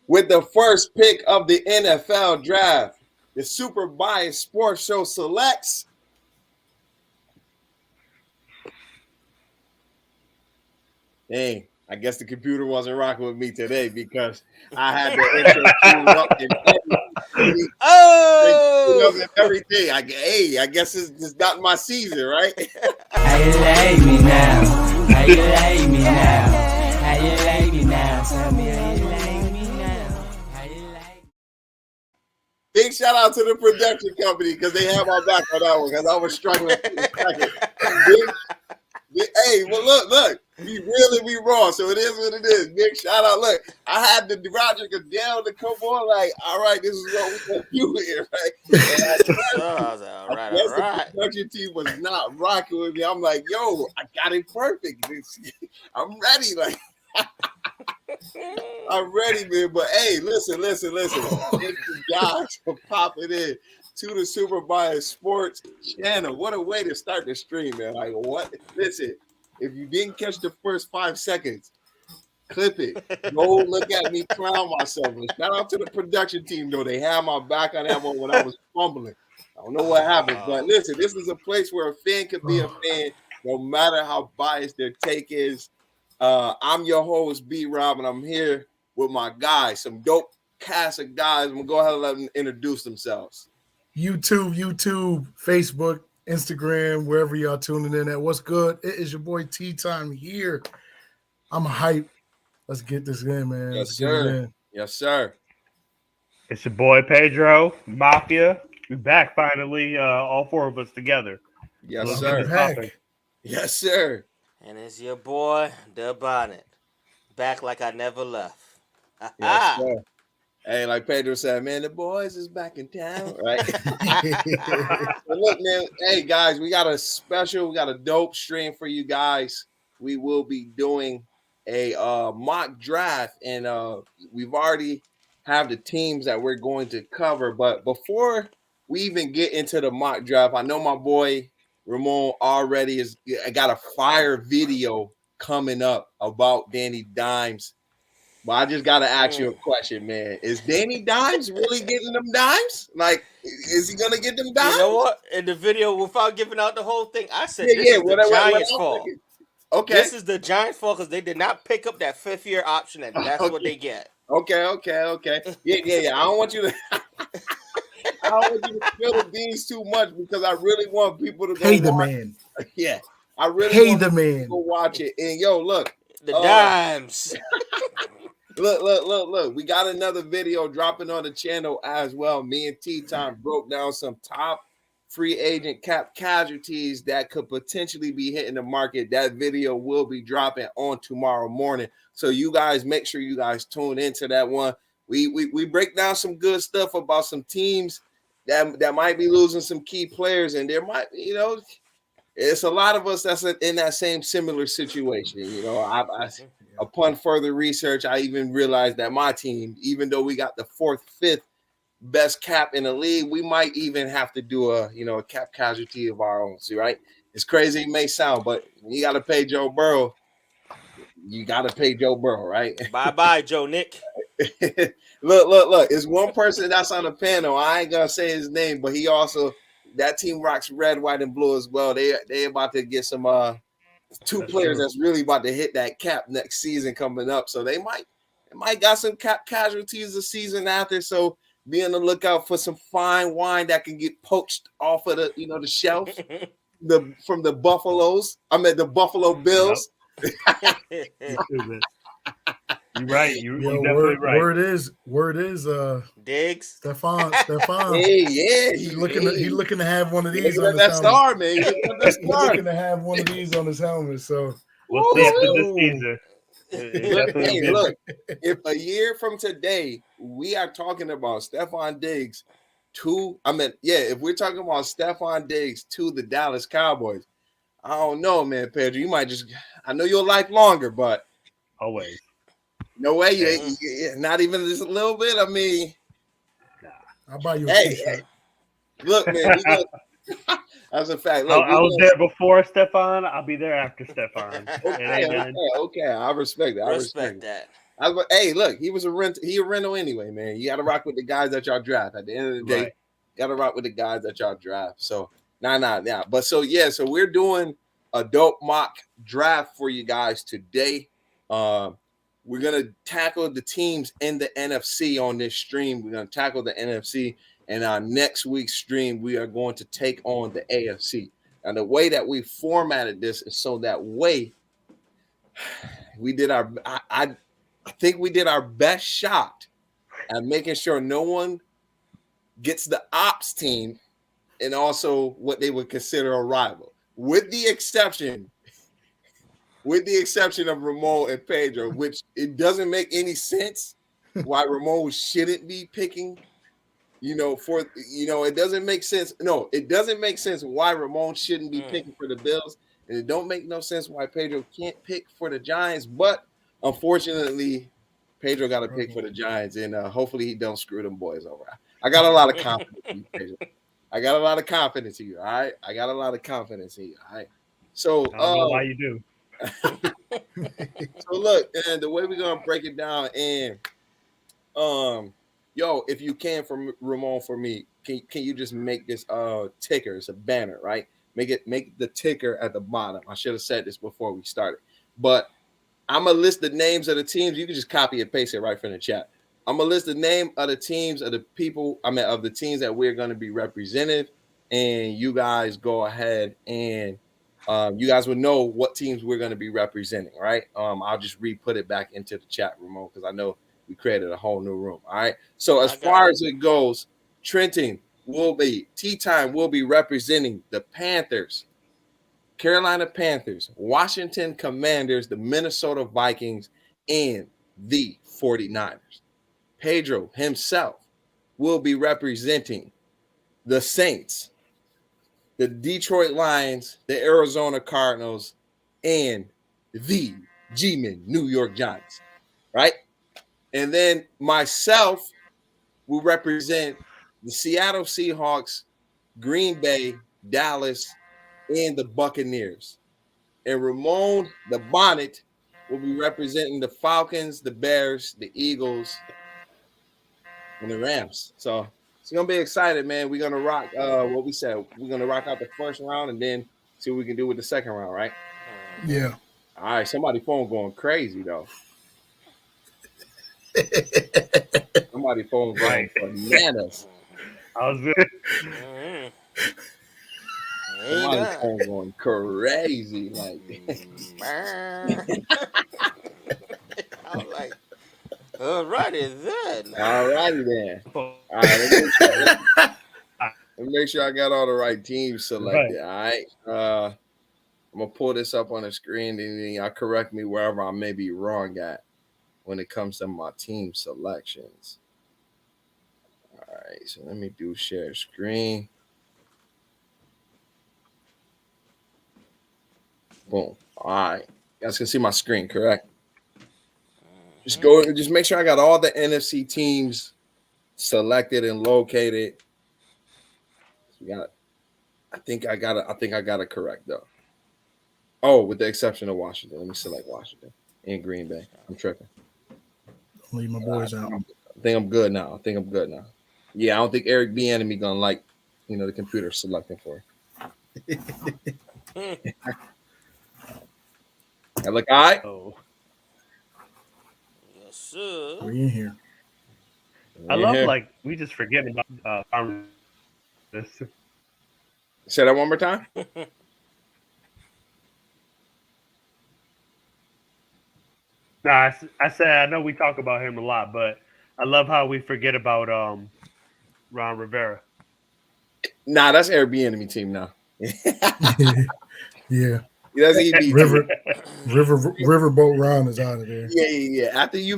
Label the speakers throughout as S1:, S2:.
S1: With the first pick of the NFL draft, the Super Bias Sports Show selects Dang, I guess the computer wasn't rocking with me today because I had the intro queued up and everything.
S2: Oh,
S1: Everything. I guess it's not my season, right?
S3: How you like me now? How you like me now? How you like me now? Tell me how you like me now. How you like me?
S1: Big shout out to the production company because they had my back on that one because I was struggling. Hey, well, look, we really be raw, so it is what it is. Big shout out. Look, I had the Roger Goodell to come on, like, all right, this is what we're gonna do here, right?
S2: all right.
S1: The production team was not rocking with me. I'm like, yo, I got it perfect. I'm ready, like. I'm ready, man. But hey, listen. Thank you guys for popping in to the Super Bias Sports channel. What a way to start the stream, man. Like, what? Listen, if you didn't catch the first 5 seconds, clip it. Go look at me clown myself. And shout out to the production team, though. They had my back on that one when I was fumbling. I don't know what happened. But listen, this is a place where a fan can be a fan no matter how biased their take is. I'm your host, B Rob, and I'm here with my guys, some dope cast of guys. I'm going to go ahead and let them introduce themselves.
S4: YouTube, Facebook, Instagram, wherever y'all tuning in at. What's good? It is your boy Tea Time here. I'm hyped. Let's get this in, man.
S1: Yes, sir. Yes, sir.
S5: It's your boy Pedro, Mafia. We back finally, all four of us together.
S1: Yes, sir. Yes, sir.
S2: And it's your boy, The Bonnet. Back like I never left.
S1: Yes, sir. Hey, like Pedro said, man, the boys is back in town, right? But look, man, hey, guys, we got a dope stream for you guys. We will be doing a mock draft, and we've already have the teams that we're going to cover. But before we even get into the mock draft, I know my boy Ramon already got a fire video coming up about Danny Dimes. But I just got to ask you a question, man. Is Danny Dimes really getting them dimes? Like, is he going to get them dimes?
S2: You know what? In the video, without giving out the whole thing, I said this is the Giants' fault.
S1: Okay.
S2: This is the Giants' fault because they did not pick up that fifth-year option, and that's what they get.
S1: Okay. Yeah. I don't want you to... I don't want you to spill the beans too much because I really want people to go
S4: the man.
S1: Yeah. I really want
S4: the man.
S1: people to watch it. And, yo, look.
S2: The dimes.
S1: Look. We got another video dropping on the channel as well. Me and Tea Time broke down some top free agent cap casualties that could potentially be hitting the market. That video will be dropping on tomorrow morning. So you guys make sure you guys tune into that one. We break down some good stuff about some teams that might be losing some key players, and there might, it's a lot of us that's in that same similar situation. Upon further research, I even realized that my team, even though we got the 4th, 5th best cap in the league, we might even have to do a cap casualty of our own. See, right? It's crazy, it may sound, but you got to pay Joe Burrow. You got to pay Joe Burrow, right?
S2: Bye, Joe Nick.
S1: Look. It's one person that's on the panel. I ain't gonna say his name, but he also that team rocks red, white, and blue as well. They about to get some 2 players that's really about to hit that cap next season coming up. So they might got some cap casualties the season after. So be on the lookout for some fine wine that can get poached off of the the shelf. From the Buffaloes. I mean the Buffalo Bills.
S5: You're right. You're definitely right.
S4: Word is
S2: Diggs.
S4: Stefan.
S1: Hey, yeah.
S4: He's looking to have one of these on his
S1: that
S4: helmet.
S1: star, man.
S4: He's looking to have one of these on his helmet. So
S5: we'll see after this season.
S1: Look, if a year from today we are talking about Stefan Diggs if we're talking about Stefan Diggs to the Dallas Cowboys, I don't know, man, Pedro. You might I know you'll life longer, but
S5: always.
S1: No way, you not even just a little bit. I mean,
S4: I'll buy you a t-shirt.
S1: Look, man, that's a fact. Look,
S5: I was there before Stefan. I'll be there after Stefan.
S1: Okay. I respect that. Hey, look, he was a rental anyway, man. You got to rock with the guys that y'all draft. At the end of the day,
S5: Right.
S1: got to rock with the guys that y'all draft. So nah. But so we're doing a dope mock draft for you guys today. We're gonna tackle the teams in the NFC on this stream. We're gonna tackle the NFC, and our next week's stream we are going to take on the AFC. And the way that we formatted this is so that way we did our. I think we did our best shot at making sure no one gets the ops team and also what they would consider a rival, with the exception of Ramon and Pedro, which it doesn't make any sense why Ramon shouldn't be picking. It doesn't make sense. No, it doesn't make sense why Ramon shouldn't be picking for the Bills, and it don't make no sense why Pedro can't pick for the Giants. But unfortunately, Pedro got to pick for the Giants, and hopefully he don't screw them boys over. I got a lot of confidence in you, Pedro. I got a lot of confidence in you. All right, I got a lot of confidence in you. All right. So
S5: I don't know why you do.
S1: So look, and the way we're gonna break it down, and if you can for Ramon for me, can you just make this ticker? It's a banner, right? Make the ticker at the bottom. I should have said this before we started, but I'm gonna list the names of the teams. You can just copy and paste it right from the chat. I'm gonna list the name of the teams of the people. Of the teams that we're gonna be represented, and you guys go ahead and you guys will know what teams we're gonna be representing, right? I'll just re-put it back into the chat, Ramon, because I know we created a whole new room. All right. So as far as it goes, Trenton Tea Time will be representing the Panthers, Carolina Panthers, Washington Commanders, the Minnesota Vikings, and the 49ers. Pedro himself will be representing the Saints, the Detroit Lions, the Arizona Cardinals, and the G-Men New York Giants, right? And then myself will represent the Seattle Seahawks, Green Bay, Dallas, and the Buccaneers. And Ramon, the Bonnet, will be representing the Falcons, the Bears, the Eagles, and the Rams. So it's gonna be excited, man. We're gonna rock what we said. We're gonna rock out the first round and then see what we can do with the second round, right?
S4: Yeah.
S1: All right, somebody phone going crazy though. Somebody phone going bananas.
S5: I was good.
S1: Somebody phone going crazy, like.
S2: I was like, all righty then.
S1: All righty then. All right, let me make sure I got all the right teams selected. Right. All right. I'm gonna pull this up on the screen, and then y'all correct me wherever I may be wrong at when it comes to my team selections. All right, so let me do share screen. Boom. All right, you guys can see my screen, correct? Just make sure I got all the NFC teams selected and located. I think I got it correct though. Oh, with the exception of Washington. Let me select Washington and Green Bay. I'm tripping.
S4: Don't leave my boys out.
S1: I think I'm good now. Yeah, I don't think Eric B. Enemy gonna like, the computer selecting for it. I look all right.
S5: Oh.
S2: Yes, sir.
S4: We in here.
S5: I love like we just forget about this.
S1: Say that one more time.
S5: No, I said I know we talk about him a lot, but I love how we forget about Ron Rivera.
S1: Nah, that's Eric B. Enemy team now.
S4: Yeah.
S1: That's EB.
S4: Riverboat Ron is out of there.
S1: Yeah. After you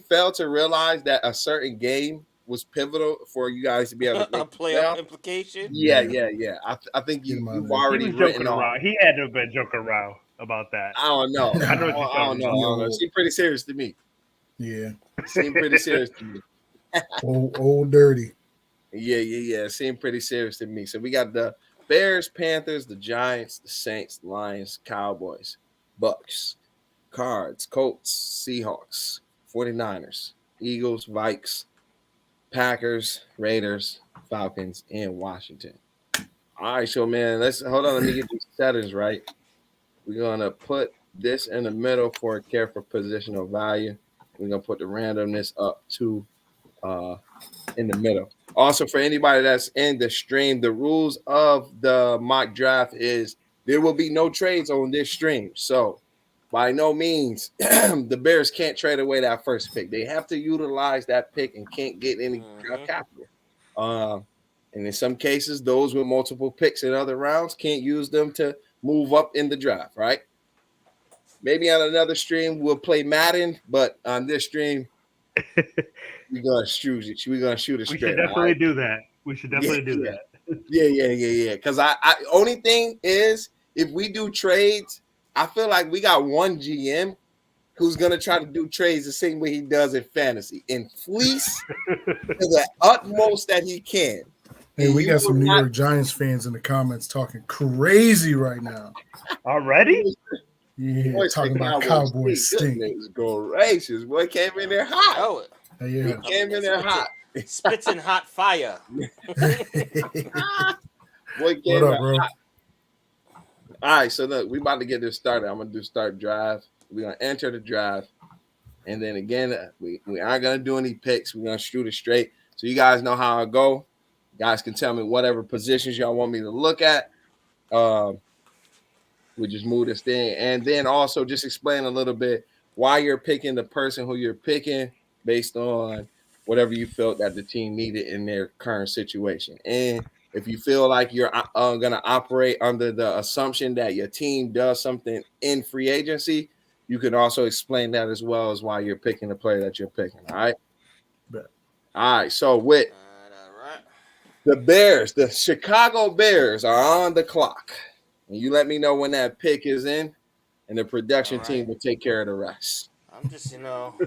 S1: fail to realize that a certain game was pivotal for you guys to be able to make
S2: playoff implication.
S1: Yeah. I think you've already written off.
S5: He had to have been joking around about that.
S1: I don't know. I don't know. Seemed pretty serious to me.
S4: Yeah.
S1: Seemed pretty serious to me.
S4: old dirty.
S1: Yeah. Seemed pretty serious to me. So we got the Bears, Panthers, the Giants, the Saints, Lions, Cowboys, Bucks, Cards, Colts, Seahawks, 49ers, Eagles, Vikes, Packers, Raiders, Falcons, and Washington. All right, so man, let's hold on. Let me get these settings right. We're gonna put this in the middle for care for positional value. We're gonna put the randomness up to in the middle. Also, for anybody that's in the stream, the rules of the mock draft is there will be no trades on this stream. So by no means the Bears can't trade away that first pick. They have to utilize that pick and can't get any draft capital. And in some cases, those with multiple picks in other rounds can't use them to move up in the draft, right? Maybe on another stream we'll play Madden, but on this stream we're gonna shoot it. We're gonna shoot it straight.
S5: We should definitely do that. We should definitely do that.
S1: Yeah. Because I only thing is if we do trades, I feel like we got one GM who's gonna try to do trades the same way he does in fantasy and fleece to the utmost that he can.
S4: Hey, we got some New York Giants fans in the comments talking crazy right now.
S5: Already?
S4: Yeah, talking about Cowboys stink.
S1: Gracious, boy came in there hot.
S2: Oh,
S1: he came in there hot.
S2: Spitting hot fire.
S1: Boy came
S4: what up, bro?
S1: Hot. All right, so look, we about to get this started. I'm gonna do start drive. We're gonna enter the drive, and then again, we aren't gonna do any picks. We're gonna shoot it straight, so you guys know how I go. You guys can tell me whatever positions y'all want me to look at. We just move this thing, and then also just explain a little bit why you're picking the person who you're picking based on whatever you felt that the team needed in their current situation. And if you feel like you're going to operate under the assumption that your team does something in free agency, you can also explain that as well as why you're picking the player that you're picking. All right. All right. So with the Bears, the Chicago Bears are on the clock. And you let me know when that pick is in, and the production team will take care of the rest.
S2: I'm just, hold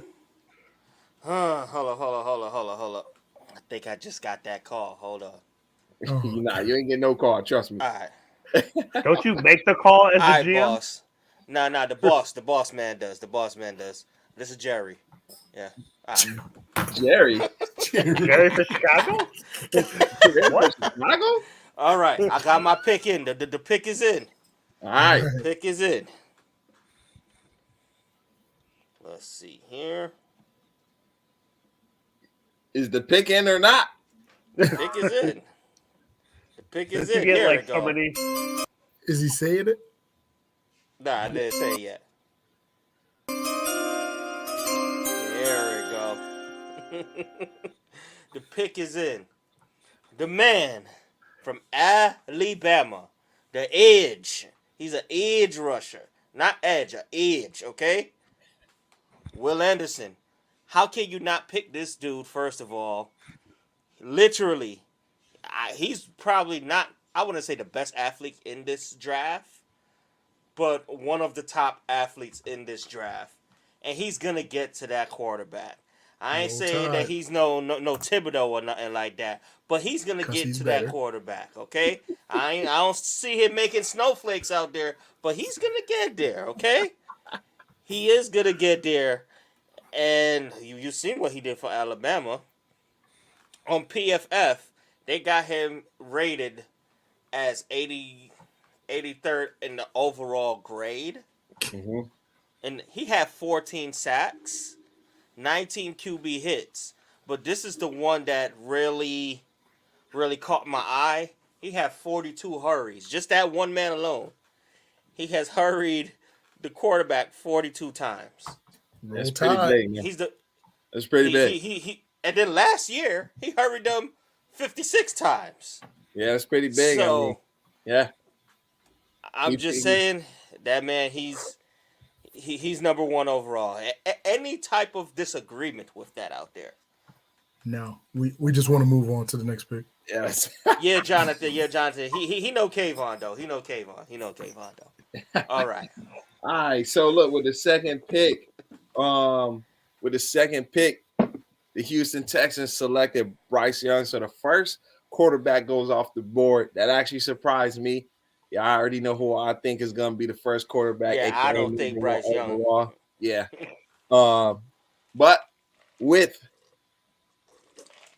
S2: up. I think I just got that call. Hold on.
S1: Nah, you ain't getting no call. Trust me.
S2: All right.
S5: Don't you make the call as
S2: All
S5: the GM?
S2: Boss. No, the boss man does. The boss man does. This is Jerry. Yeah.
S1: Jerry?
S5: Jerry for Chicago?
S1: What? Chicago?
S2: All right, I got my pick in. The pick is in.
S1: All right.
S2: Pick is in. Let's see here.
S1: Is the pick in or not?
S2: The pick is in. The pick is in. Here
S5: like
S2: we go.
S5: Somebody...
S4: Is he saying it?
S2: Nah, I didn't say it yet. There we go. The pick is in. The man from Alabama, the edge. He's an edge rusher, not edge, an edge, okay? Will Anderson. How can you not pick this dude, first of all? Literally, he's probably not, I wouldn't say the best athlete in this draft, but one of the top athletes in this draft. And he's going to get to that quarterback. I ain't saying that he's no Thibodeau or nothing like that, but he's gonna get to that quarterback. Okay, I don't see him making snowflakes out there, but he's gonna get there. Okay, he is gonna get there, and you've seen what he did for Alabama. On PFF, they got him rated as 83rd in the overall grade, and he had 14 sacks. 19 QB hits, but this is the one that really caught my eye. He had 42 hurries. Just that one man alone. He has hurried the quarterback 42 times.
S1: That's pretty big, man. That's pretty big.
S2: He and then last year, he hurried them 56 times.
S1: Yeah, that's pretty big.
S2: So,
S1: I'm
S2: just saying that man, he's number one overall. Any type of disagreement with that out there?
S4: No, we just want to move on to the next pick.
S1: Yes.
S2: Yeah, Jonathan. He know Kayvon though. He know Kayvon though. All right.
S1: All right. So look, with the second pick, the Houston Texans selected Bryce Young. So the first quarterback goes off the board. That actually surprised me. Yeah, I already know who I think is going to be the first quarterback.
S2: Yeah,
S1: aka
S2: I don't think
S1: number
S2: Bryce
S1: one
S2: Young.
S1: overall. Yeah. But with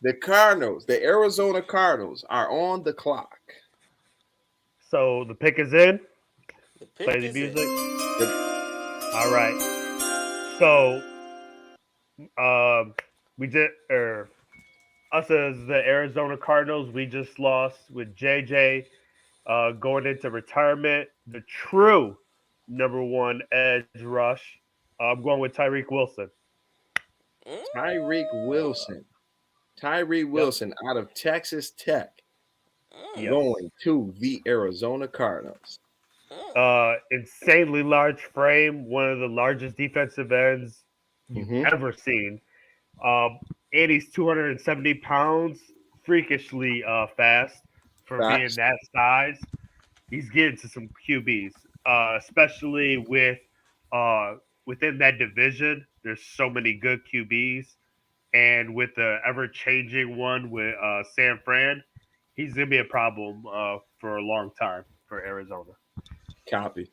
S1: the Cardinals, the Arizona Cardinals are on the clock.
S5: So the pick is in.
S2: The pick
S5: Play the
S2: is
S5: music.
S2: in.
S5: All right. So we did us as the Arizona Cardinals. We just lost with JJ going into retirement. The true number one edge rush. I'm going with Tyreek Wilson.
S1: Tyreek Wilson. Tyree Wilson out of Texas Tech
S5: Yes.
S1: going to the Arizona Cardinals.
S5: Insanely large frame, one of the largest defensive ends you've
S1: Mhm.
S5: ever seen. And he's 270 pounds, freakishly fast for being
S1: Facts.
S5: that size. He's getting to some QBs, especially within that division. There's so many good QBs, and with the ever changing one with San Fran, he's gonna be a problem for a long time for Arizona.
S1: Copy.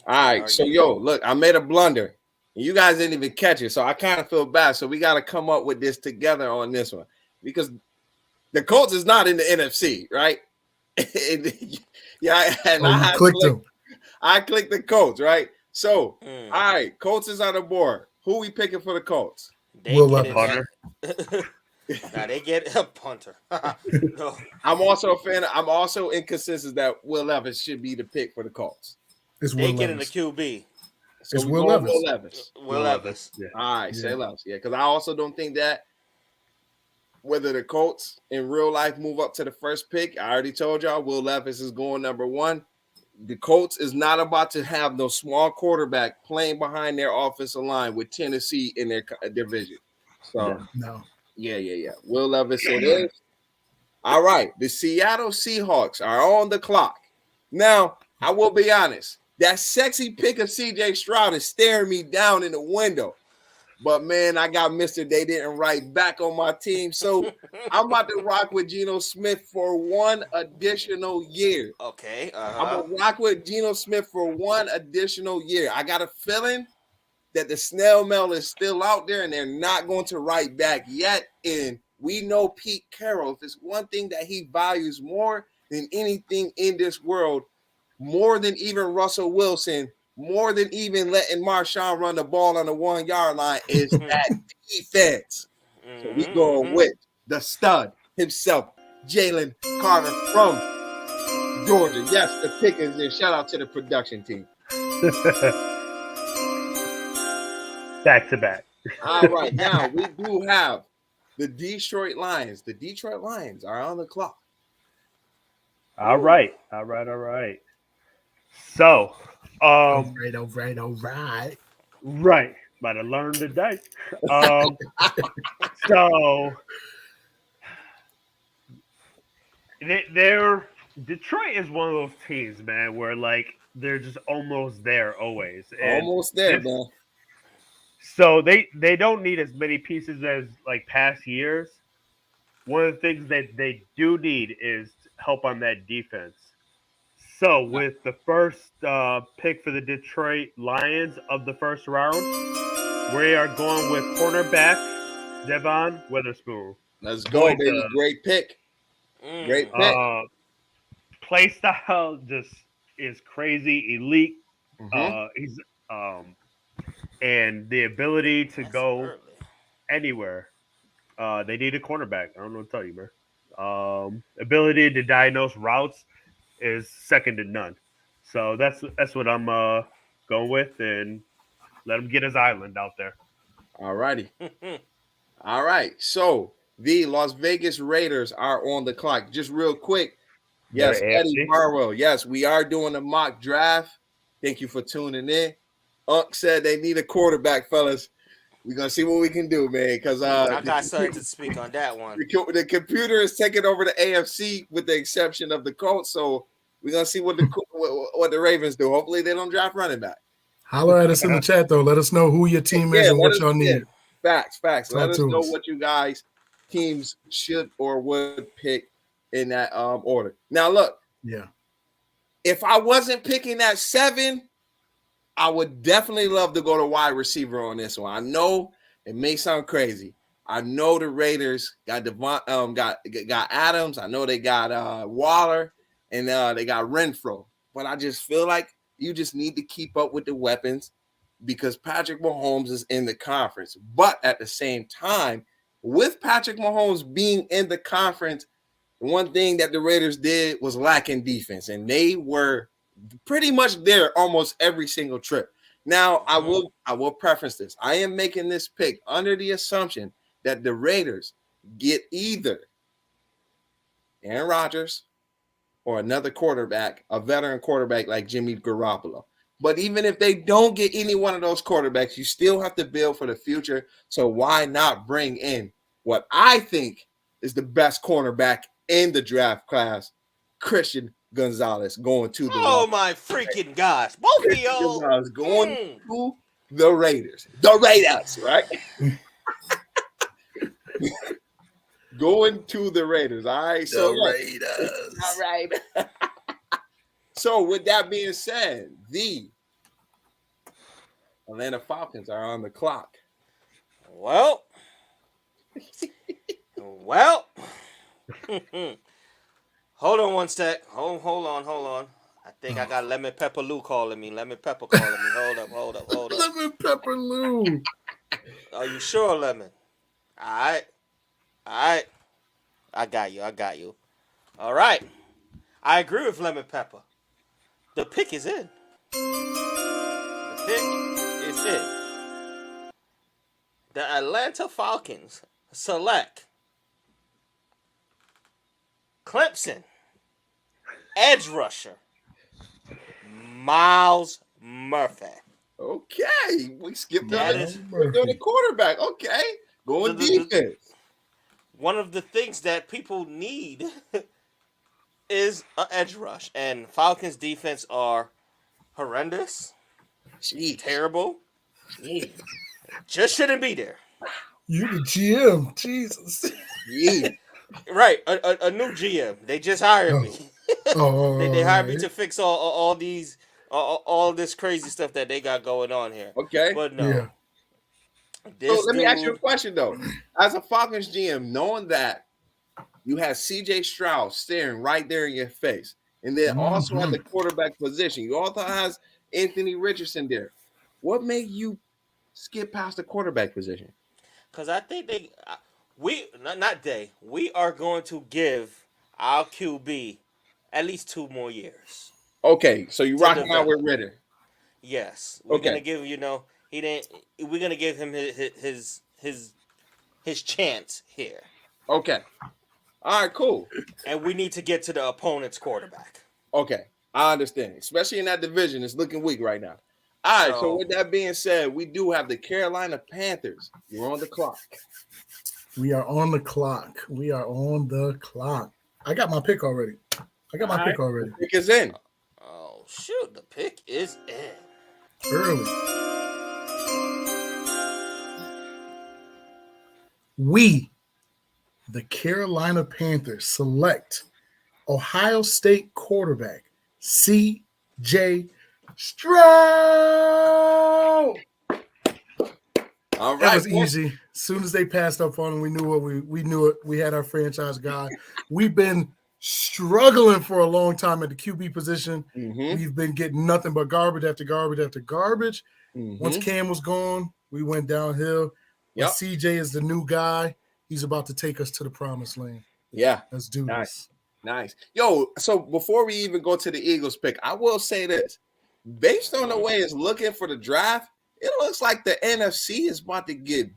S1: All
S2: Can't
S1: right. So,
S2: argue
S1: yo, look, I made a blunder. You guys didn't even catch it. So I kind of feel bad. So we got to come up with this together on this one because the Colts is not in the NFC, right? Yeah. And
S4: Oh, you clicked them.
S1: I clicked the Colts, right? So,
S2: Mm.
S1: all right, Colts is on the board. Who we picking for the Colts?
S2: They
S4: Will
S2: get
S5: Levis.
S2: it. Now they get a punter. No.
S1: I'm also a fan. I'm also in consensus that Will Levis should be the pick for the Colts.
S4: It's
S2: They
S4: Will
S2: get in the
S4: Levis.
S2: QB.
S1: So
S4: It's
S1: we
S4: Will
S1: going
S4: Levis.
S1: Will Levis.
S2: Will Levis.
S5: Yeah.
S1: All right, say
S4: Yeah.
S1: Levis. Yeah, because I also don't think that whether the Colts in real life move up to the first pick, I already told y'all Will Levis is going number one. The Colts is not about to have no small quarterback playing behind their offensive line with Tennessee in their division. So,
S4: No.
S1: yeah. Will Levis it is. All right, the Seattle Seahawks are on the clock. Now, I will be honest. That sexy pick of CJ Stroud is staring me down in the window. But man, I got Mr. They didn't write back on my team. So I'm about to rock with Geno Smith for one additional year.
S2: Okay.
S1: I'm gonna rock with Geno Smith for one additional year. I got a feeling that the snail mail is still out there and they're not going to write back yet. And we know Pete Carroll, if it's one thing that he values more than anything in this world, more than even Russell Wilson, more than even letting Marshawn run the ball on the 1 yard line, is that defense. So we going with the stud himself, Jalen Carter from Georgia. Yes, the pick is there. Shout out to the production team.
S5: Back to back.
S1: All right, now we do have the Detroit Lions. The Detroit Lions are on the clock.
S5: All right. So,
S4: All right.
S5: right. About to learn today. So they're Detroit is one of those teams, man, where like they're just almost there always. And
S1: Almost there, man.
S5: so they don't need as many pieces as like past years. One of the things that they do need is help on that defense. So with the first pick for the Detroit Lions of the first round, we are going with cornerback Devon Witherspoon.
S1: Let's go,
S5: Going
S1: baby.
S5: to-
S1: Great pick. Great pick.
S5: Play style just is crazy, elite. He's and the ability to go anywhere. They need a cornerback. I don't know what to tell you, man. Ability to diagnose routes is second to none. So that's what I'm going with, and let him get his island out there.
S1: All righty. All right. So the Las Vegas Raiders are on the clock. Just real quick. Yes,
S5: Better
S1: Eddie
S5: AFC.
S1: Barwell. Yes, we are doing a mock draft. Thank you for tuning in. Unc said they need a quarterback, fellas. We're gonna see what we can do, man. Because
S2: I got something to speak on that one.
S1: the computer is taking over the AFC with the exception of the Colts. So we're gonna see what the Ravens do. Hopefully they don't draft running back.
S4: Holler at us in the chat, though. Let us know who your team is and what y'all need.
S1: Facts. Let
S4: Talk
S1: us
S4: to
S1: know
S4: us.
S1: what you guys teams should or would pick in that order. Now look,
S4: Yeah.
S1: if I wasn't picking at 7, I would definitely love to go to wide receiver on this one. I know it may sound crazy. I know the Raiders got got Adams. I know they got Waller, and they got Renfro. But I just feel like you just need to keep up with the weapons because Patrick Mahomes is in the conference. But at the same time, with Patrick Mahomes being in the conference, one thing that the Raiders did was lacking defense, and they were pretty much there almost every single trip. Now, I will preface this. I am making this pick under the assumption that the Raiders get either Aaron Rodgers or another quarterback, a veteran quarterback like Jimmy Garoppolo. But even if they don't get any one of those quarterbacks, you still have to build for the future. So why not bring in what I think is the best cornerback in the draft class, Christian Gonzalez, going to the
S2: Oh my freaking gosh. Both of y'all.
S1: Gonzalez going to the Raiders. The Raiders, right? Going to the Raiders. All right. So
S4: Raiders.
S1: All right. So with that being said, the Atlanta Falcons are on the clock.
S2: Well. Hold on one sec. Hold on. I think I got Lemon Pepper Lou calling me. Lemon Pepper calling me. Hold up.
S4: Lemon Pepper Lou.
S2: Are you sure, Lemon? All right. I got you. All right. I agree with Lemon Pepper. The pick is in. The Atlanta Falcons select Clemson edge rusher Miles Murphy.
S1: Okay. We skipped
S2: That
S1: on
S2: is-
S1: the quarterback. Okay. Going defense.
S2: One of the things that people need is an edge rush, and Falcons defense are horrendous, terrible. Just shouldn't be there.
S4: You the GM. Jesus.
S1: Yeah.
S2: Right, a new GM. They just hired me.
S4: Oh,
S2: They hired me to fix all this crazy stuff that they got going on here.
S1: Okay.
S2: But no.
S4: Yeah.
S1: So let me ask you a question though. As a Falcons GM, knowing that you have CJ Stroud staring right there in your face, and then also at the quarterback position, you also has Anthony Richardson there. What made you skip past the quarterback position?
S2: Because I think we are going to give our QB at least 2 more years.
S1: Okay, so you rocking out
S2: develop.
S1: with Ritter.
S2: Yes, we're
S1: Okay.
S2: gonna give we're gonna give him his chance here,
S1: Okay. All right, cool.
S2: and we need to get to the opponent's quarterback.
S1: Okay, I understand. Especially in that division, it's looking weak right now. All right, so with that being said, we do have the Carolina Panthers. You're on the clock.
S4: We are on the clock. I got my pick already.
S1: The pick is in.
S2: Oh shoot, the pick is in.
S4: Early. We, the Carolina Panthers, select Ohio State quarterback C.J. Stroud.
S1: All right.
S4: That was easy. As soon as they passed up on him, we knew what we knew it. We had our franchise guy. We've been struggling for a long time at the QB position.
S1: Mm-hmm.
S4: We've been getting nothing but garbage after garbage after garbage.
S1: Mm-hmm.
S4: Once Cam was gone, we went downhill.
S1: Yep.
S4: CJ is the new guy. He's about to take us to the promised land.
S1: Yeah.
S4: Let's do this.
S1: Nice. Yo, so before we even go to the Eagles pick, I will say this. Based on the way it's looking for the draft, it looks like the NFC is about to get,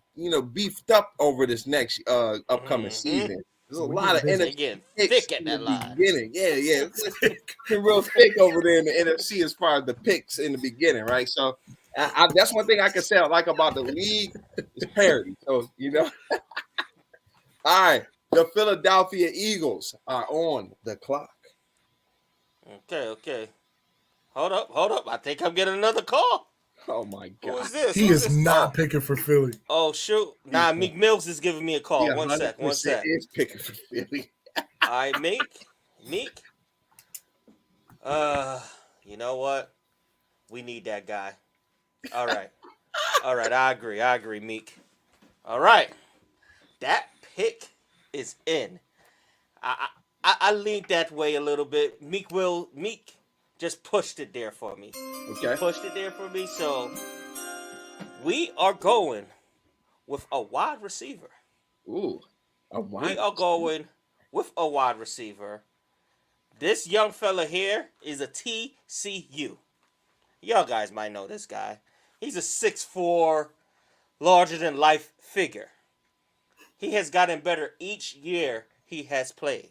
S1: beefed up over this next upcoming season. There's a lot of NFC picks
S2: thick at
S1: in
S2: that
S1: the
S2: line.
S1: beginning. Yeah. It's real thick over there in the NFC as far as the picks in the beginning, right? So that's one thing I can say I like about the league is parity. So, all right. The Philadelphia Eagles are on the clock.
S2: Okay. Hold up. I think I'm getting another call.
S1: Oh my
S2: Who
S1: God.
S2: is this?
S4: He is not picking for Philly.
S2: Oh shoot! Nah, Meek Mills is giving me a call.
S1: Yeah,
S2: One sec.
S1: 100% is picking for Philly.
S2: All right, Meek. You know what? We need that guy. All right. All right, I agree, Meek. All right. That pick is in. I leaned that way a little bit. Meek just pushed it there for me. He
S1: Okay.
S2: pushed it there for me. So we are going with a wide receiver.
S1: Ooh, a
S2: We
S1: wide.
S2: are going with a wide receiver. This young fella here is a TCU. Y'all guys might know this guy. He's a 6'4", larger than life figure. He has gotten better each year he has played.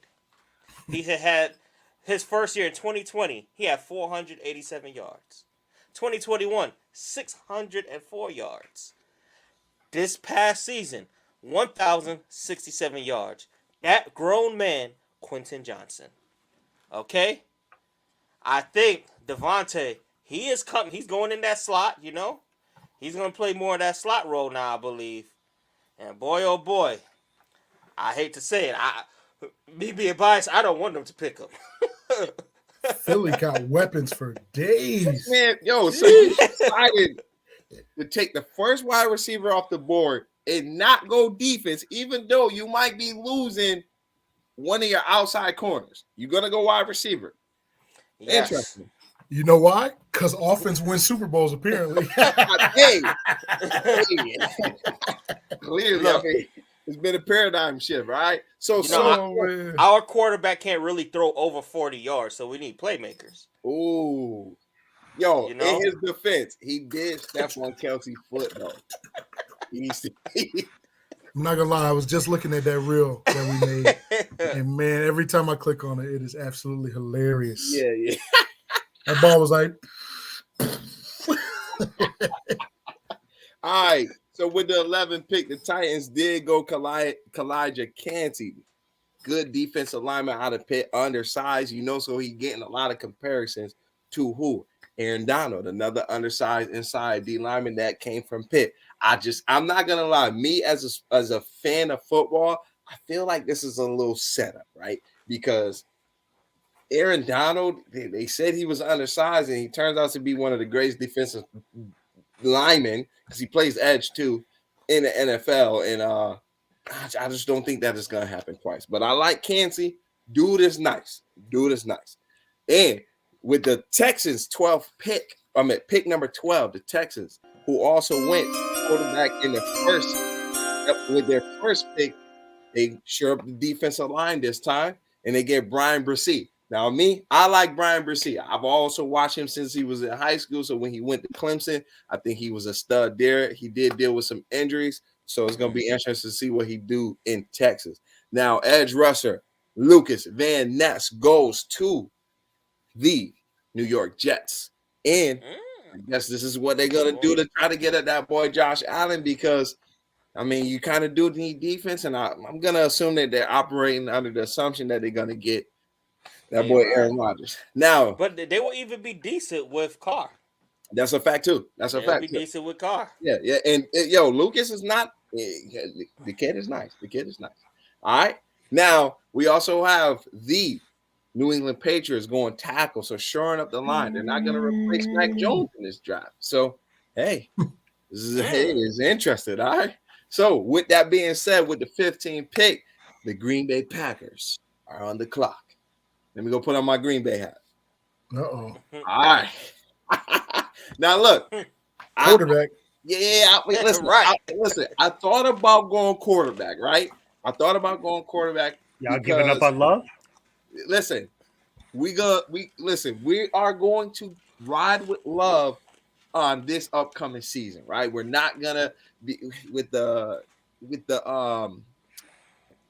S2: He had his first year in 2020, he had 487 yards. 2021, 604 yards. This past season, 1,067 yards. That grown man, Quentin Johnson. Okay? I think Devontae, he is coming. He's going in that slot, you know? He's going to play more of that slot role now, I believe. And boy, oh boy, I hate to say it. Me being biased, I don't want them to pick him.
S4: Philly got weapons for days.
S1: Man, yo, so you decided to take the first wide receiver off the board and not go defense, even though you might be losing one of your outside corners. You're gonna go wide receiver.
S2: Yes.
S1: Interesting.
S4: You know why? Because offense wins Super Bowls, apparently.
S1: Hey. Clearly,
S2: Look.
S1: I mean, it's been a paradigm shift, right? So,
S2: You know,
S4: man.
S2: Our quarterback can't really throw over 40 yards, so we need playmakers.
S1: ooh, yo,
S2: You know?
S1: in his defense, he did step on Kelsey's foot though.
S4: I'm not gonna lie, I was just looking at that reel that we made, and man, every time I click on it, it is absolutely hilarious.
S1: yeah.
S4: That ball was like,
S1: All right. So with the 11th pick, the Titans did go Kalijah Cansey. Good defensive lineman out of Pitt, undersized, so he getting a lot of comparisons to who? Aaron Donald, another undersized inside D lineman that came from Pitt. I'm not gonna lie, me as a fan of football, I feel like this is a little setup, right? Because Aaron Donald, they said he was undersized, and he turns out to be one of the greatest defensive linemen because he plays edge too in the NFL. And I just don't think that is gonna happen twice. But I like Cansey. Dude is nice. And with the Texans 12th pick, I'm at pick number 12, the Texans, who also went quarterback in the first with their first pick, they shore up the defensive line this time, and they get Brian Bresee. Now, I like Brian Bresee. I've also watched him since he was in high school. So when he went to Clemson, I think he was a stud there. He did deal with some injuries. So it's going to be interesting to see what he do in Texas. Now, edge rusher Lucas Van Ness goes to the New York Jets. And I guess this is what they're going to do to try to get at that boy Josh Allen, because you kind of do need defense, and I'm going to assume that they're operating under the assumption that they're going to get that boy Aaron Rodgers. Now,
S2: but they will even be decent with Carr.
S1: That's a fact too.
S2: They'll be decent with Carr.
S1: Yeah. And yo, Lucas is not. The kid is nice. All right. Now we also have the New England Patriots going tackle, so shoring up the line. They're not going to replace Mac Jones in this draft. So hey, this is interesting. All right. So with that being said, with the 15th pick, the Green Bay Packers are on the clock. Let me go put on my Green Bay hat.
S4: uh-oh.
S1: All right. Now look,
S4: Quarterback.
S1: Listen,
S2: Right.
S1: I thought about going quarterback, right?
S5: Y'all giving up on Love?
S1: Listen, we are going to ride with Love on this upcoming season, right? We're not gonna be with the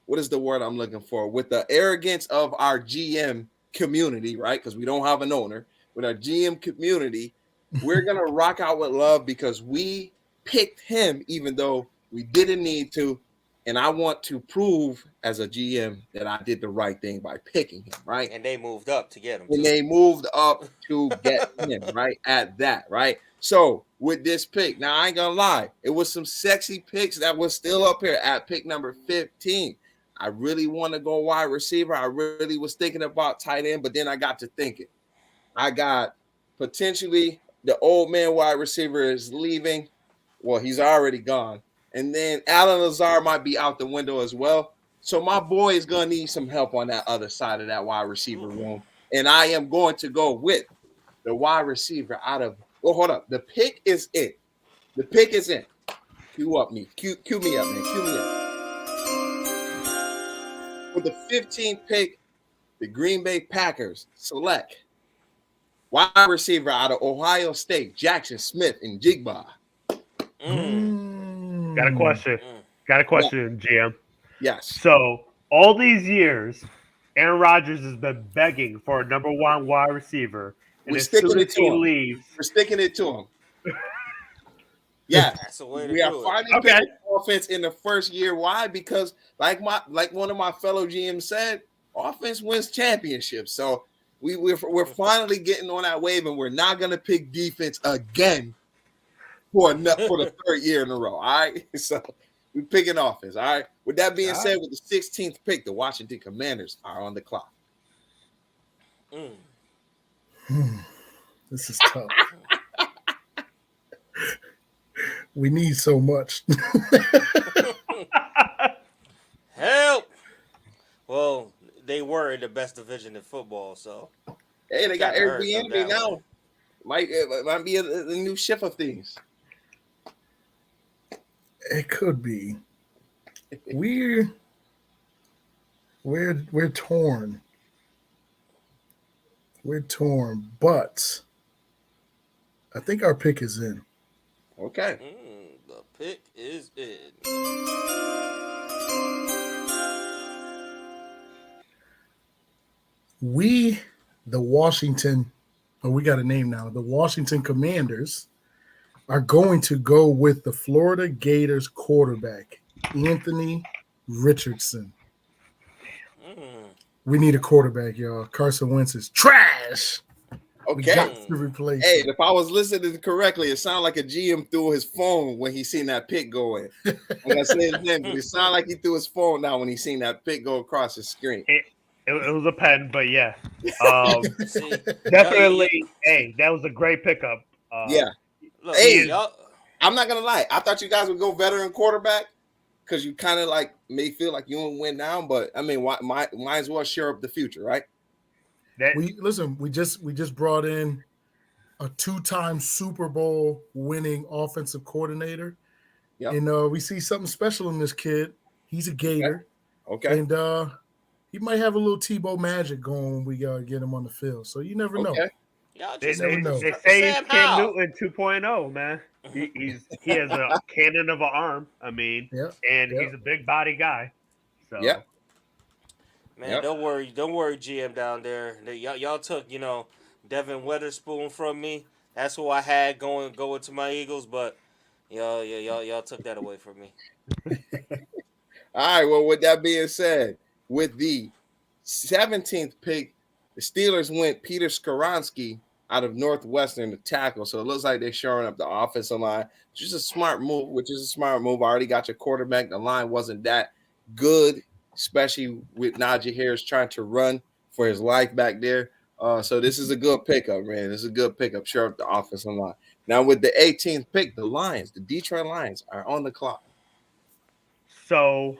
S1: what is the word I'm looking for? With the arrogance of our GM community, right? Because we don't have an owner. With our GM community, we're going to rock out with Love because we picked him even though we didn't need to. And I want to prove as a GM that I did the right thing by picking him, right?
S2: And they moved up to get him.
S1: And they moved up to get him, right? At that, right? So with this pick, now I ain't going to lie. It was some sexy picks that was still up here at pick number 15. I really want to go wide receiver. I really was thinking about tight end, but then I got to thinking, I got potentially the old man wide receiver is leaving. Well, he's already gone. And then Alan Lazard might be out the window as well. So my boy is going to need some help on that other side of that wide receiver room. And I am going to go with the wide receiver out of, well, hold up. The pick is in. The pick is in. Cue me up, man. Cue me up. With the 15th pick, the Green Bay Packers select wide receiver out of Ohio State, Jackson Smith and Jigba.
S5: Got a question. GM.
S1: Yes.
S5: So all these years, Aaron Rodgers has been begging for a number one wide receiver, and as soon as he leaves,
S1: we're sticking it to him. Yes,
S2: that's the way to
S1: we are
S2: do
S1: finally
S2: it.
S1: picking offense in the first year. Why? Because like one of my fellow GMs said, offense wins championships. So we're finally getting on that wave, and we're not going to pick defense again for the third year in a row. All right, so we're picking offense. All right. With that being said, with the 16th pick, the Washington Commanders are on the clock.
S4: This is tough. We need so much.
S2: Help! Well, they were in the best division in football, so
S1: hey, they got Airbnb now. Might be a new shift of things.
S4: It could be. We're torn. We're torn, but I think our pick is in.
S1: Okay.
S2: The pick is in.
S4: We, the Washington, we got a name now. The Washington Commanders are going to go with the Florida Gators quarterback, Anthony Richardson. We need a quarterback, y'all. Carson Wentz is trash.
S1: Okay.
S4: We got to replace
S1: hey,
S4: him.
S1: if I was listening correctly, it sounded like a GM threw his phone when he seen that pick go in. I'm gonna say his name, but it sounded like he threw his phone down when he seen that pick go across his screen.
S5: It was a pen, but yeah. Definitely, hey, that was a great pickup.
S1: Yeah.
S2: Look,
S1: hey, I'm not gonna lie. I thought you guys would go veteran quarterback because you kind of like may feel like you won't win down, but I mean, might as well share up the future, right?
S4: We just brought in a 2-time Super Bowl winning offensive coordinator. Yep. And we see something special in this kid. He's a Gator.
S1: Okay.
S4: And he might have a little Tebow magic going when we get him on the field. So you never know.
S5: They say he's Cam Newton 2.0, man. He has a cannon of an arm. I mean, he's a big body guy. So
S2: man, don't worry, GM down there. Y'all took Devin Witherspoon from me. That's who I had going to my Eagles, but y'all took that away from me.
S1: All right. Well, with that being said, with the 17th pick, the Steelers went Peter Skoronski out of Northwestern to tackle. So it looks like they're shoring up the offensive line, which is a smart move. I already got your quarterback. The line wasn't that good, especially with Najee Harris trying to run for his life back there. So this is a good pickup, man. This is a good pickup. Shore up the offensive line. Now with the 18th pick, the Detroit Lions are on the clock.
S5: So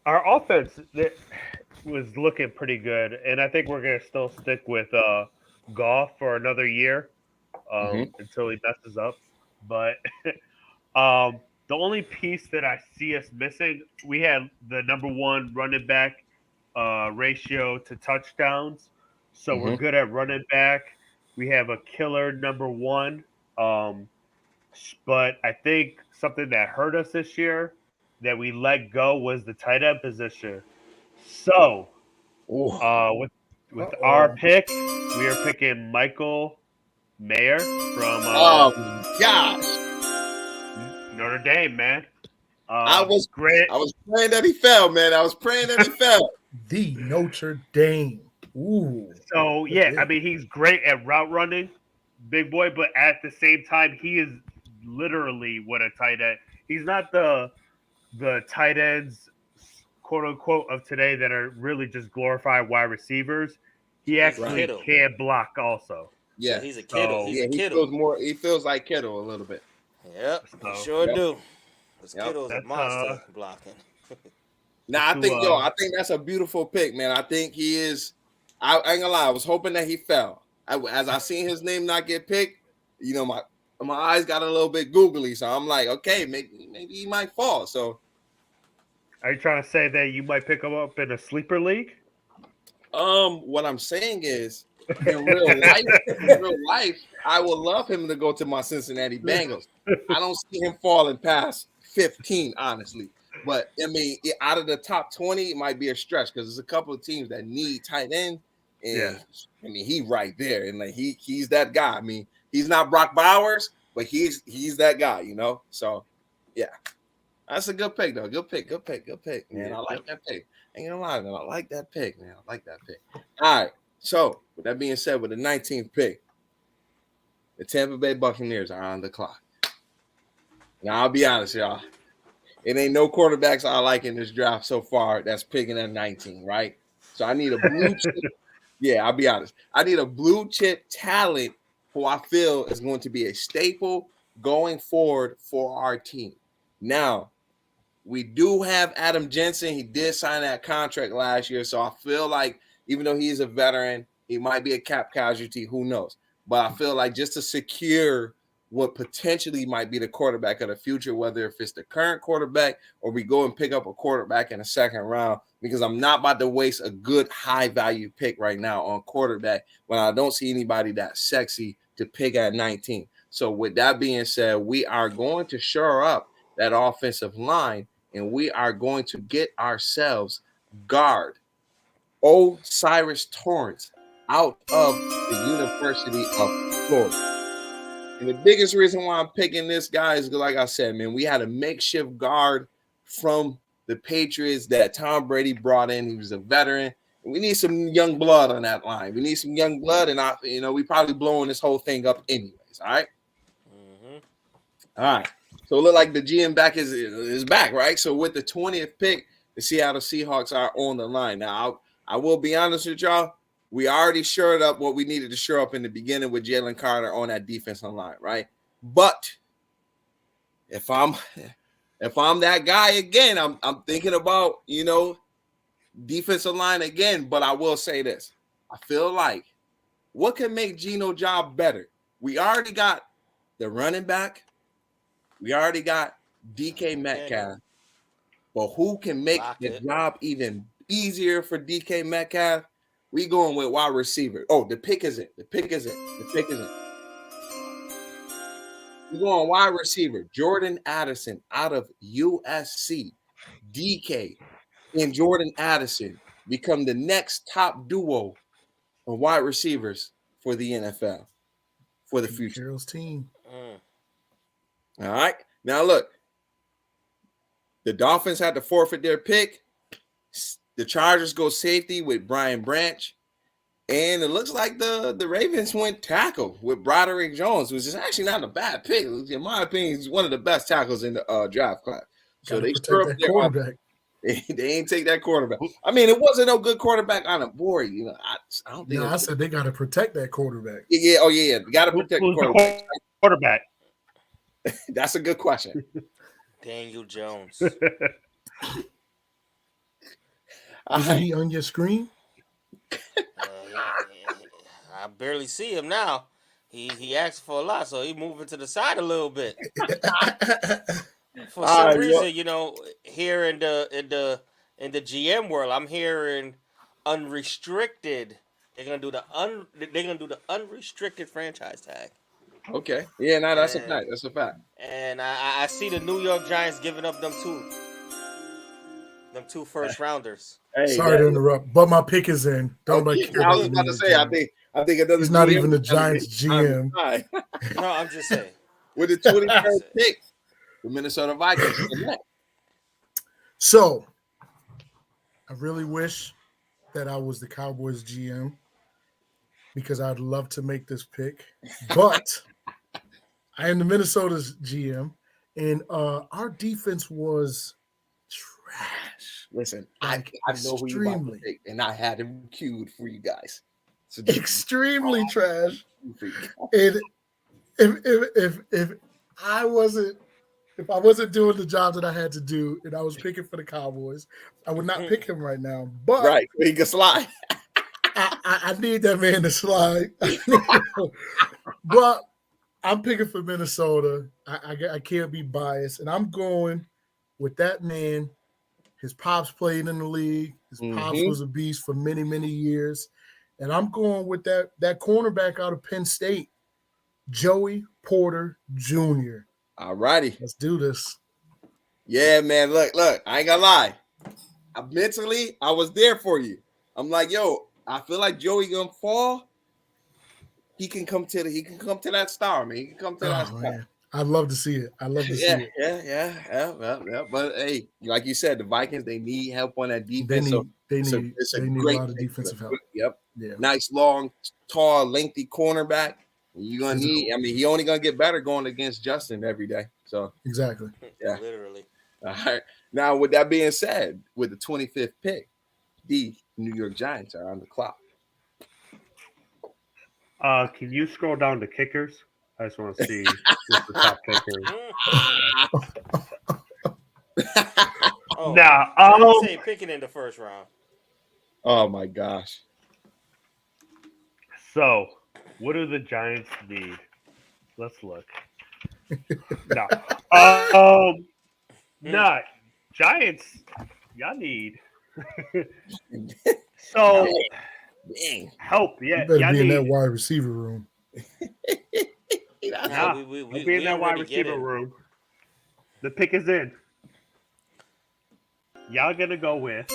S5: our offense was looking pretty good, and I think we're going to still stick with Goff for another year until he messes up. But the only piece that I see us missing, we had the number one running back ratio to touchdowns. So we're good at running back. We have a killer number one. But I think something that hurt us this year that we let go was the tight end position. So with our pick, we are picking Michael Mayer from Notre Dame, man.
S1: I was praying that he fell, man. I was praying that he fell.
S4: The Notre Dame. Ooh.
S5: So yeah, I mean he's great at route running, big boy, but at the same time he is literally what a tight end. He's not the tight ends, quote unquote, of today that are really just glorified wide receivers. he actually
S2: Kittle.
S5: can block also.
S1: Yeah,
S2: So he's a Kittle.
S5: So-
S2: He's
S1: yeah,
S2: a
S1: he
S2: Kittle.
S1: feels more. He feels like Kittle a little bit.
S2: Yep, he
S5: So,
S2: sure
S1: yep.
S2: do. This
S1: Yep.
S2: Kittle's a
S5: That's,
S2: monster blocking.
S1: Now I
S5: to,
S1: think, I think that's a beautiful pick, man. I think he is. I ain't gonna lie. I was hoping that he fell. As I seen his name not get picked, my eyes got a little bit googly, so I'm like, okay, maybe he might fall. So
S5: are you trying to say that you might pick him up in a sleeper league?
S1: what I'm saying is, in real life, I would love him to go to my Cincinnati Bengals. I don't see him falling past 15, honestly. But I mean, out of the top 20, it might be a stretch because there's a couple of teams that need tight end, and
S5: Yeah.
S1: I mean, he's right there, and like he's that guy. I mean, he's not Brock Bowers, but he's that guy, So, yeah, that's a good pick, though. Good pick, man.
S5: Yeah.
S1: I like that pick. Ain't gonna lie, man. I like that pick, man. I like that pick. All right. So, with that being said, with the 19th pick, the Tampa Bay Buccaneers are on the clock. Now, I'll be honest, y'all. It ain't no quarterbacks I like in this draft so far that's picking at 19, right? So I need a blue chip. Yeah, I'll be honest. I need a blue chip talent who I feel is going to be a staple going forward for our team. Now, we do have Adam Jensen. He did sign that contract last year. So I feel like even though he's a veteran, he might be a cap casualty. Who knows? But I feel like just to secure what potentially might be the quarterback of the future, whether if it's the current quarterback or we go and pick up a quarterback in the second round, because I'm not about to waste a good high value pick right now on quarterback when I don't see anybody that sexy to pick at 19. So with that being said, we are going to shore up that offensive line and we are going to get ourselves guard Osiris Torrance out of the University of Florida. And the biggest reason why I'm picking this guy is, like I said, man, we had a makeshift guard from the Patriots that Tom Brady brought in. He was a veteran. We need some young blood on that line. We need some young blood, and we probably blowing this whole thing up anyways. All right.
S2: Mm-hmm.
S1: All right. So it look like the GM back is back, right? So with the 20th pick, the Seattle Seahawks are on the line. Now, I will be honest with y'all. We already shored up what we needed to shore up in the beginning with Jalen Carter on that defensive line, right? But if I'm that guy again, I'm thinking about, defensive line again. But I will say this. I feel like what can make Geno job better? We already got the running back. We already got DK Metcalf. But who can make the job even easier for DK Metcalf? We going with wide receiver. Oh, the pick is it. We going wide receiver. Jordan Addison out of USC. DK and Jordan Addison become the next top duo of wide receivers for the NFL for the future.
S4: Carroll's team.
S1: All right. Now look, the Dolphins had to forfeit their pick. The Chargers go safety with Brian Branch. And it looks like the Ravens went tackle with Broderick Jones, which is actually not a bad pick. In my opinion, he's one of the best tackles in the draft class. So they
S4: protect that quarterback.
S1: They ain't take that quarterback. I mean, it wasn't no good quarterback on the board. I don't think.
S4: No, I said they got to protect that quarterback.
S1: Yeah. Oh, yeah. Got to protect the
S5: quarterback.
S1: That's a good question.
S2: Daniel Jones.
S4: Is he on your screen?
S2: I barely see him now. He asked for a lot, so he moving to the side a little bit. For some reason, here in the GM world, I'm hearing unrestricted. They're gonna do the unrestricted franchise tag.
S1: Okay. Yeah, no, that's a fact. That's a fact.
S2: And I see the New York Giants giving up them two first rounders.
S4: Hey, sorry to interrupt, but my pick is in. Don't care.
S1: I was about to say, I think another.
S4: He's not even the Giants GM.
S2: No, I'm just saying.
S1: With the 23rd pick, the Minnesota Vikings.
S4: So, I really wish that I was the Cowboys GM because I'd love to make this pick, but I am the Minnesota's GM, and our defense was trash.
S1: Listen, I know who you want to pick, and I had him queued for you guys.
S4: extremely trash. And if I wasn't doing the job that I had to do and I was picking for the Cowboys, I would not pick him right now. But
S1: Right, he can slide.
S4: I need that man to slide. But I'm picking for Minnesota. I can't be biased, and I'm going with that man. His pops played in the league. His pops was a beast for many, many years. And I'm going with that cornerback out of Penn State, Joey Porter Jr.
S1: All righty.
S4: Let's do this.
S1: Yeah, man. Look, I ain't gonna lie. Mentally, I was there for you. I'm like, yo, I feel like Joey gonna fall. He can come to that star, man. He can come to that star.
S4: Man. I'd love to see it. I'd love to see it.
S1: Yeah. But hey, like you said, the Vikings, they need help on that defense.
S4: They need a lot of defensive help.
S1: Yep.
S4: Yeah.
S1: Nice, long, tall, lengthy cornerback. You're gonna need. I mean, he only gonna get better going against Justin every day. So
S4: exactly.
S1: Yeah.
S2: Literally.
S1: All right. Now, with that being said, with the 25th pick, the New York Giants are on the clock.
S5: Can you scroll down to kickers? I just want to see what's the top kickers.
S2: Nah, say pick it in the first round.
S1: Oh my gosh.
S5: So, what do the Giants need? Let's look. Giants, y'all need. So, help. Yeah,
S4: you better be in that wide receiver room.
S5: We'll be in that wide receiver room. The pick is in. Y'all gonna go with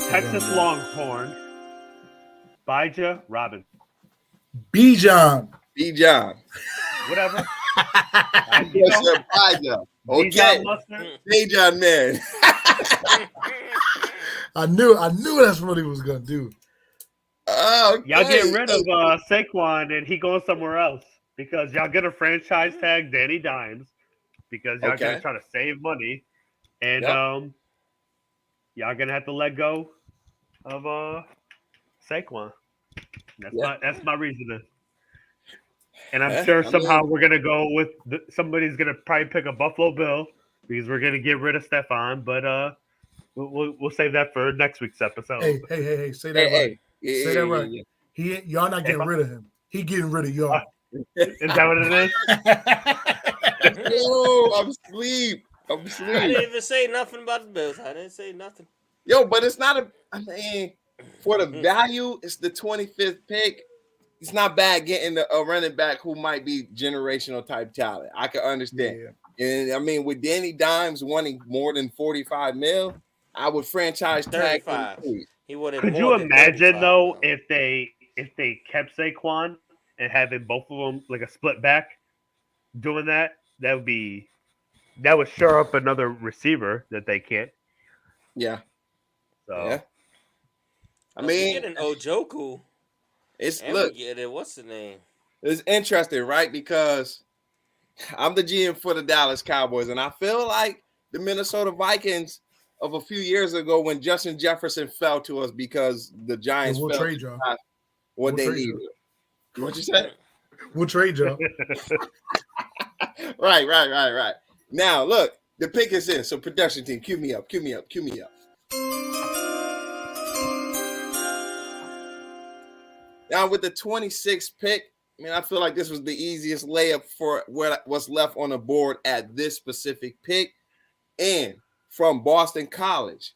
S5: Texas Longhorn, Bijah Robinson.
S4: Bijan.
S5: Whatever.
S1: Bijah. Okay. Bijan, man.
S4: I knew that's what he was gonna do.
S5: Y'all get rid of Saquon and he goes somewhere else because y'all gonna franchise tag Danny Dimes because y'all gonna try to save money and y'all gonna have to let go of Saquon. That's my reasoning. And I'm sure somehow we're gonna go with somebody's gonna probably pick a Buffalo Bill because we're gonna get rid of Stephon, but we'll save that for next week's episode.
S4: Hey, say that right. Say that right. Yeah. Y'all not getting rid of him. He getting rid of y'all.
S5: Is that what it is?
S1: Yo, I'm asleep.
S2: I didn't even say nothing about the Bills. I didn't say nothing.
S1: Yo, but it's not for the value, it's the 25th pick. It's not bad getting a running back who might be generational type talent. I can understand. Yeah. And I mean, with Danny Dimes wanting more than 45 mil, I would franchise tag
S2: 35. He wanted.
S5: Could you imagine though if they kept Saquon and having both of them like a split back, doing that? That would shore up another receiver that they can't.
S1: Yeah.
S5: So.
S1: Yeah. I mean,
S2: get an Ojoku. What's the name?
S1: It's interesting, right? Because I'm the GM for the Dallas Cowboys, and I feel like the Minnesota Vikings of a few years ago when Justin Jefferson fell to us because the Giants
S4: we'll trade y'all.
S1: What they needed. What you said?
S4: We'll trade y'all.
S1: Right. Now, look, the pick is in. So, production team, cue me up. Now, with the 26th pick, I mean, I feel like this was the easiest layup for what's left on the board at this specific pick. And from Boston College,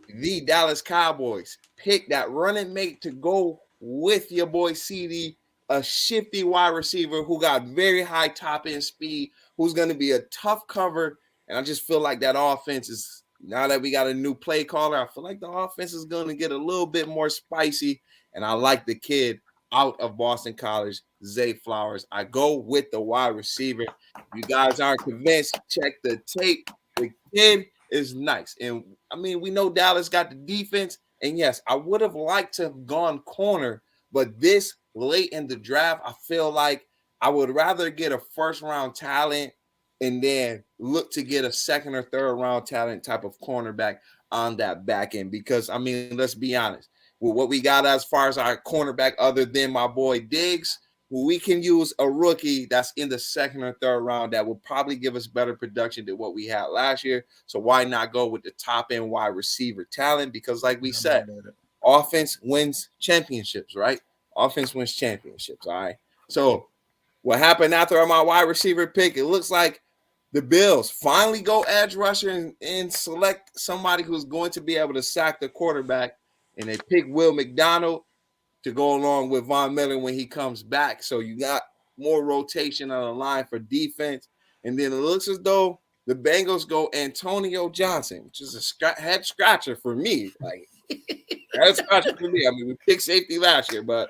S1: the Dallas Cowboys pick that running mate to go with your boy CD, a shifty wide receiver who got very high top end speed, who's going to be a tough cover. And I just feel like that offense is, now that we got a new play caller, I feel like the offense is going to get a little bit more spicy. And I like the kid out of Boston College, Zay Flowers. I go with the wide receiver. If you guys aren't convinced, check the tape. The kid is nice. And, I mean, we know Dallas got the defense. And, yes, I would have liked to have gone corner. But this late in the draft, I feel like I would rather get a first-round talent and then look to get a second or third-round talent type of cornerback on that back end. Because, I mean, let's be honest. with what we got as far as our cornerback, other than my boy Diggs, we can use a rookie that's in the second or third round that will probably give us better production than what we had last year. So why not go with the top end wide receiver talent? Because like we said, offense wins championships, right? Offense wins championships, all right? So what happened after my wide receiver pick, it looks like the Bills finally go edge rusher and select somebody who's going to be able to sack the quarterback, and they pick Will McDonald to go along with Von Miller when he comes back. So you got more rotation on the line for defense. And then it looks as though the Bengals go Antonio Johnson, which is a head scratcher for me. Like, head scratcher for me. I mean, we picked safety last year, but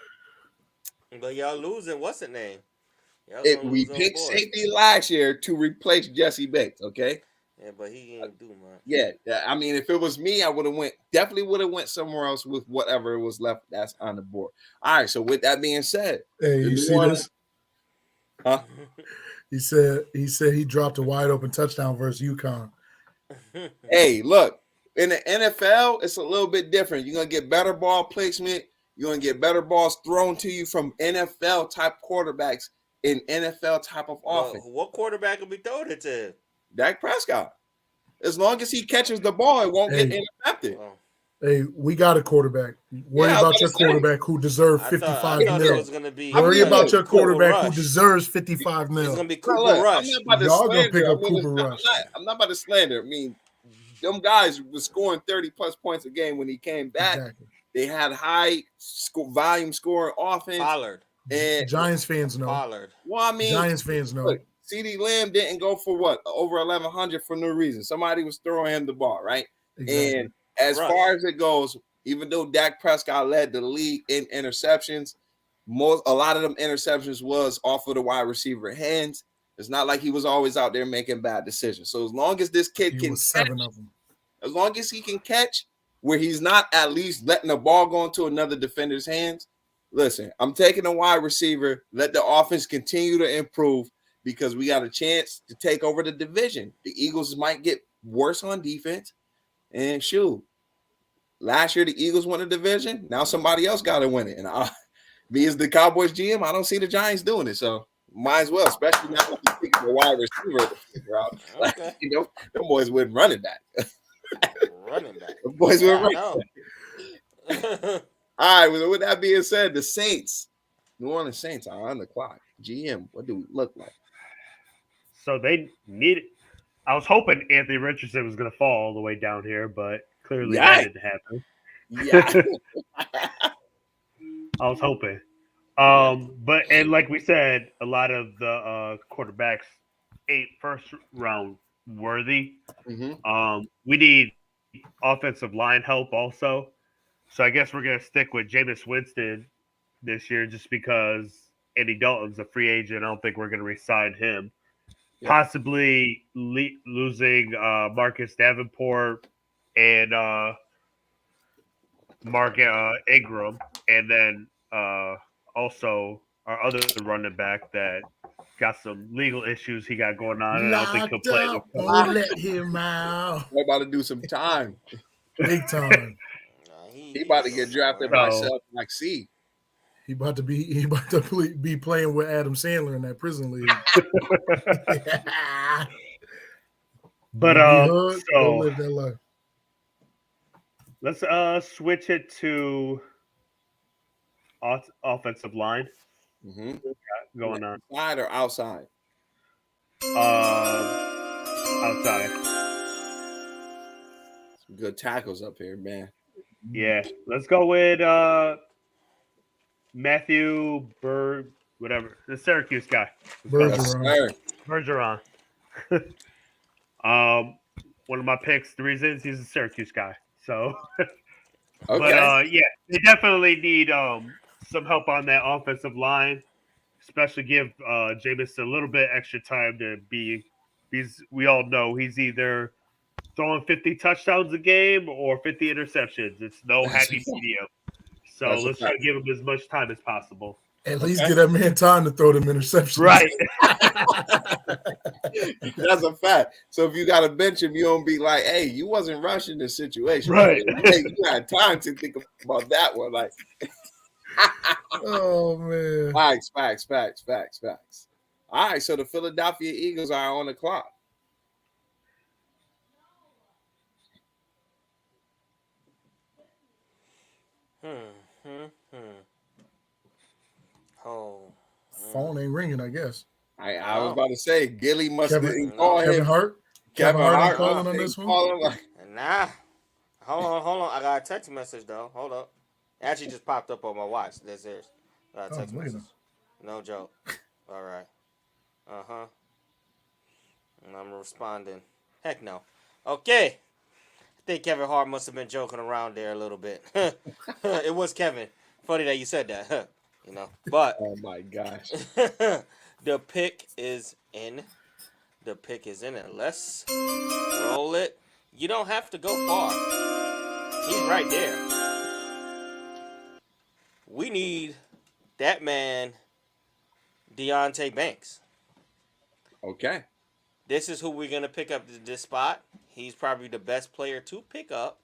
S2: y'all losing. What's the name? Y'all gonna
S1: we
S2: lose on
S1: picked
S2: board.
S1: safety last year to replace Jesse Bates, okay?
S2: Yeah, but he ain't do much.
S1: Yeah, I mean, if it was me, I would have definitely would have went somewhere else with whatever was left that's on the board. All right, so with that being said,
S4: Hey, you see this?
S1: Huh?
S4: He said he dropped a wide open touchdown versus UConn.
S1: Hey, look, in the NFL, it's a little bit different. You're gonna get better ball placement. You're gonna get better balls thrown to you from NFL type quarterbacks in NFL type of offense.
S2: What quarterback will be throwing it to?
S1: Dak Prescott. As long as he catches the ball, it won't get intercepted.
S4: Hey, we got a quarterback. Worry about your quarterback who deserves 55 mil. Worry about your quarterback who deserves 55 mil.
S2: It's gonna be Cooper Rush.
S4: Y'all gonna pick up Cooper Rush.
S1: I'm not about to slander. I mean, them guys were scoring 30 plus points a game when he came back. Exactly. They had high volume scoring offense.
S2: Pollard.
S1: And
S4: Giants fans know.
S2: Pollard.
S1: Well, I mean,
S4: Giants fans know.
S1: Look, CeeDee Lamb didn't go for what? Over 1,100 for no reason. Somebody was throwing him the ball, right? Exactly. And as far as it goes, even though Dak Prescott led the league in interceptions, a lot of them interceptions was off of the wide receiver hands. It's not like he was always out there making bad decisions. So as long as this kid can catch, as long as he can catch where he's not at least letting the ball go into another defender's hands, listen, I'm taking a wide receiver. Let the offense continue to improve because we got a chance to take over the division. The Eagles might get worse on defense. And shoot, last year the Eagles won the division. Now somebody else got to win it. And me as the Cowboys GM, I don't see the Giants doing it. So might as well, especially now that you're picking a wide receiver to figure out. Like, you know, them boys went running back.
S2: Running back.
S1: The boys went running back. All right, with that being said, the Saints, New Orleans Saints are on the clock. GM, what do we look like?
S5: So they need. I was hoping Anthony Richardson was going to fall all the way down here, but clearly that didn't happen.
S1: Yeah,
S5: I was hoping. But like we said, a lot of the quarterbacks ain't first round worthy.
S1: Mm-hmm.
S5: We need offensive line help also. So I guess we're going to stick with Jameis Winston this year just because Andy Dalton's a free agent. I don't think we're going to re-sign him. Yeah. Possibly losing Marcus Davenport and Mark Ingram. And then also our other running back that got some legal issues he got going on. And I don't think he'll play.
S4: Don't let him out.
S1: We're about to do some time.
S4: Big time.
S1: He about to get drafted by Self like C.
S4: He about to be playing with Adam Sandler in that prison league.
S5: But
S4: so live that life.
S5: Let's switch it to offensive line.
S1: Mm-hmm.
S5: Going on
S1: inside or outside?
S5: Outside.
S1: Some good tackles up here, man.
S5: Yeah, let's go with Matthew Berg, whatever, the Syracuse guy. Bergeron. One of my picks. The reason is he's a Syracuse guy. So,
S1: okay.
S5: But yeah, they definitely need some help on that offensive line, especially give Jameis a little bit extra time to be. We all know he's either throwing 50 touchdowns a game or 50 interceptions. It's no happy medium. So let's try to give him as much time as possible.
S4: At least
S1: Okay.
S4: give that man time to throw them interceptions.
S5: Right.
S1: That's a fact. So if you got to bench him, you don't be like, "Hey, you wasn't rushing the situation,
S5: Right.
S1: Hey, you had time to think about that one." Like,
S4: Oh man.
S1: facts. All right, so the Philadelphia Eagles are on the clock.
S2: Oh,
S4: Phone ain't ringing, I guess.
S1: I was
S2: no,
S1: about to say Gilly must
S4: Kevin-
S1: call
S4: Kevin
S1: him.
S4: Hart.
S1: Kevin Hart
S4: ain't calling on this one.
S1: call him like,
S2: nah. Hold on. I got a text message though. Hold up. It actually just popped up on my watch. That's it. Got a
S4: Oh,
S2: text
S4: look at
S2: message. No joke. All right. And I'm responding. Heck no. Okay. I think Kevin Hart must have been joking around there a little bit. It was Kevin. Funny that you said that. You know. But
S1: oh my gosh.
S2: the pick is in. The pick is in, and let's roll it. You don't have to go far. He's right there. We need that man, Deontay Banks.
S1: Okay.
S2: This is who we're gonna pick up this spot. He's probably the best player to pick up.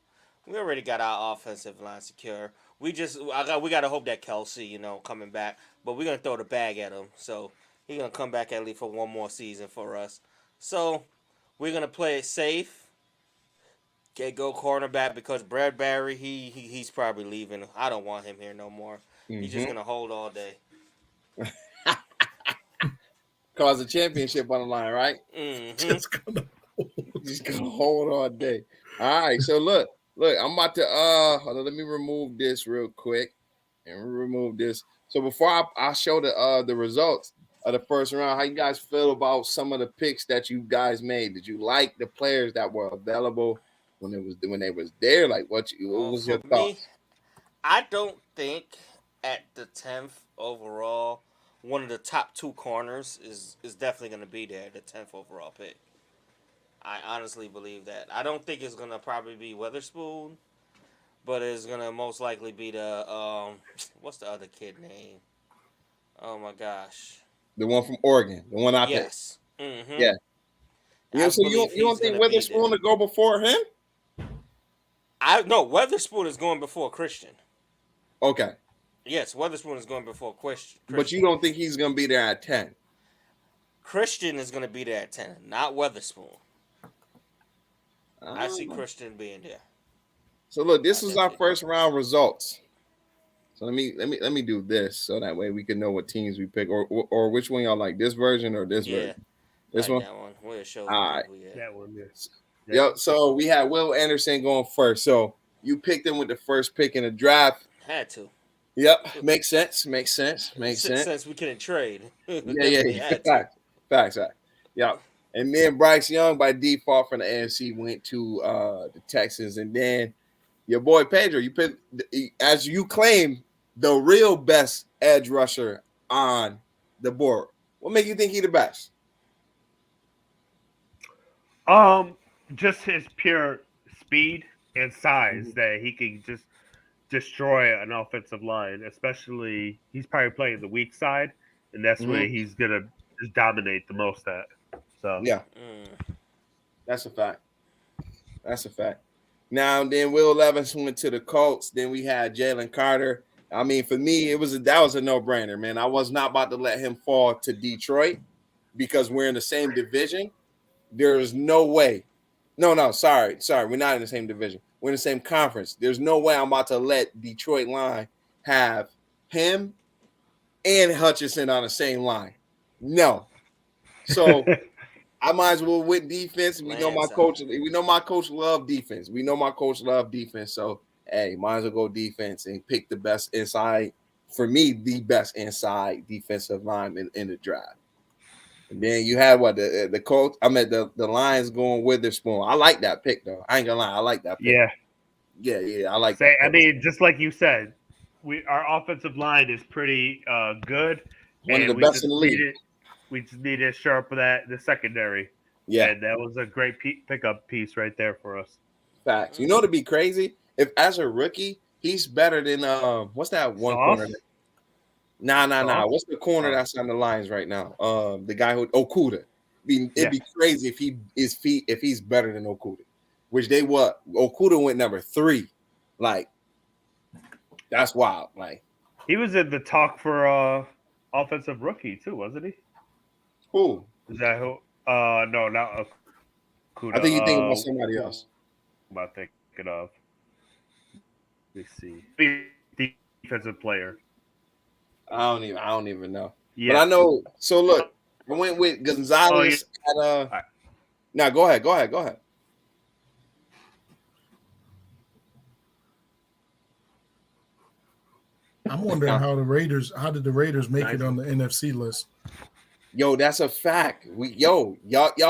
S2: We already got our offensive line secure. We gotta hope that Kelsey, coming back. But we're gonna throw the bag at him, so he's gonna come back at least for one more season for us. So we're gonna play it safe. Go cornerback because Brad Barry, he's probably leaving. I don't want him here no more. He's just gonna hold all day.
S1: Cause the championship on the line, right?
S4: Just gonna
S1: Just gonna hold all day. All right, so look, I'm about to hold on, let me remove this real quick and remove this. So before I show the results of the first round, how you guys feel about some of the picks that you guys made? Did you like the players that were available when they was there? Like what was your
S2: For me,
S1: thoughts?
S2: I don't think at the 10th overall, one of the top two corners is definitely going to be there, the 10th overall pick. I honestly believe that. I don't think it's going to probably be Weatherspoon, but it's going to most likely be what's the other kid name? Oh my gosh.
S1: The one from Oregon, the one I picked.
S2: Yes. Mm-hmm.
S1: Yeah.
S2: I
S1: So
S2: believe
S1: you don't
S2: he's
S1: think
S2: going to be
S1: Witherspoon
S2: there.
S1: to go before him?
S2: No, Weatherspoon is going before Christian.
S1: Okay.
S2: Yes, Weatherspoon is going before Christian.
S1: But you don't think he's gonna be there at 10?
S2: Christian is going to be there at 10, not Weatherspoon. I see
S1: Ah.
S2: Christian being there.
S1: So look, this
S2: I
S1: is our
S2: definitely
S1: first round results. So let me do this so that way we can know what teams we pick or which one y'all like, this version or this
S2: Yeah,
S1: version. This
S2: like
S1: one.
S2: that one. Where it shows
S1: All
S2: the
S1: right.
S2: people, yeah.
S5: That one, yes.
S1: Yep. So we had Will Anderson going first. So you picked him with the first pick in the draft.
S2: Had to.
S1: Yep. Makes sense.
S2: Since we couldn't trade.
S1: Yeah.
S2: Had to.
S1: Facts. Yep. And then Bryce Young by default from the AFC went to the Texans, and then your boy Pedro, you picked, as you claim, the real best edge rusher on the board. What make you think he the best?
S5: Just his pure speed and size that he can just destroy an offensive line. Especially, he's probably playing the weak side, and that's where he's gonna just dominate the most at. So
S1: Yeah, that's a fact. Now then, Will Levis went to the Colts. Then we had Jalen Carter. I mean, for me, that was a no-brainer, man. I was not about to let him fall to Detroit because we're in the same division. There is no way. No, sorry. We're not in the same division. We're in the same conference. There's no way I'm about to let Detroit line have him and Hutchinson on the same line. No. So I might as well with defense. We know my coach. We know my coach love defense. So hey, might as well go defense and pick the best inside. For me, the best inside defensive lineman in the draft. And then you had the Colts. I mean the Lions going Witherspoon. I like that pick though. I ain't gonna lie. I like that pick. Yeah. I like that.
S5: I mean, just like you said, our offensive line is pretty good.
S1: One of the best in the league.
S5: We just needed to sharpen the secondary.
S1: Yeah,
S5: and that was a great pickup piece right there for us.
S1: Facts. You know, to be crazy, if as a rookie, he's better than what's that one
S5: Sauce?
S1: corner? Nah. What's the corner
S5: Oh.
S1: that's on the Lions right now? The guy who Okuda. It'd be crazy if he's better than Okuda. Which they what? Okuda went number 3. Like, that's wild. Like,
S5: He was in the talk for offensive rookie too, wasn't he?
S1: who?
S5: Is that who? No, not Okuda.
S1: I think you're thinking about somebody else.
S5: Am I thinking of? Let me see. Defensive player.
S1: I don't even know.
S5: Yeah.
S1: But I know. So look, I went with Gonzalez at
S5: right.
S1: Now go ahead.
S4: I'm wondering how did the Raiders make it on the NFC list?
S1: Yo, that's a fact. Y'all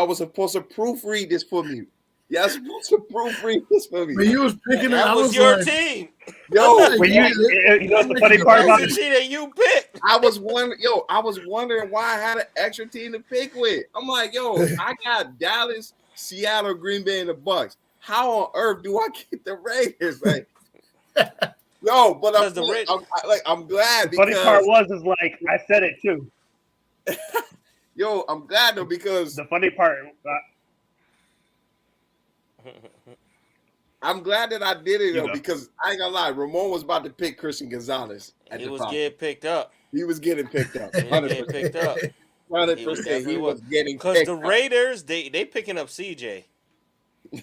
S1: was supposed to proofread this for me. Y'all supposed to proofread this for me.
S4: But you was picking it.
S2: That
S4: I
S2: was your
S4: like,
S2: team.
S1: Yo,
S5: When you know the funny part about
S2: That's the team that you picked.
S1: I was wondering why I had an extra team to pick with. I'm like, yo, I got Dallas, Seattle, Green Bay, and the Bucks. How on earth do I get the Raiders? Like, yo, but I'm glad
S5: the funny
S1: because
S5: part is like I said it too.
S1: yo, I'm glad though because
S5: The funny part.
S1: I'm glad that I did it though
S5: know.
S1: because I ain't gonna lie, Ramon was about to pick Christian Gonzalez.
S2: He was getting picked up.
S1: He was getting picked up.
S2: He was getting
S1: 100%.
S2: picked up.
S1: 100%. He was getting
S2: Because
S1: picked
S2: the
S1: up.
S2: Raiders, they picking up CJ.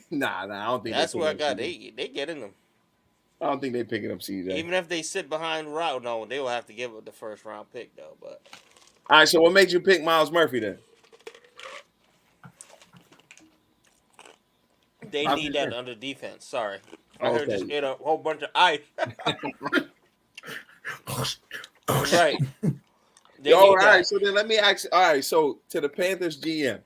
S1: Nah, I don't think
S2: That's
S1: they
S2: what I
S1: picking up
S2: got.
S1: CJ.
S2: They getting them.
S1: I don't think they picking up CJ.
S2: Even if they sit behind route, no, they will have to give up the first round pick though. But
S1: All right, so what made you pick Miles Murphy then?
S2: they
S1: I'll
S2: need
S1: be
S2: that
S1: there.
S2: under defense. Sorry, I
S1: Oh,
S2: heard
S1: okay.
S2: just ate a whole bunch of ice. Right. They
S1: All
S2: need
S1: right,
S2: that.
S1: so then let me ask. All right, so to the Panthers GM,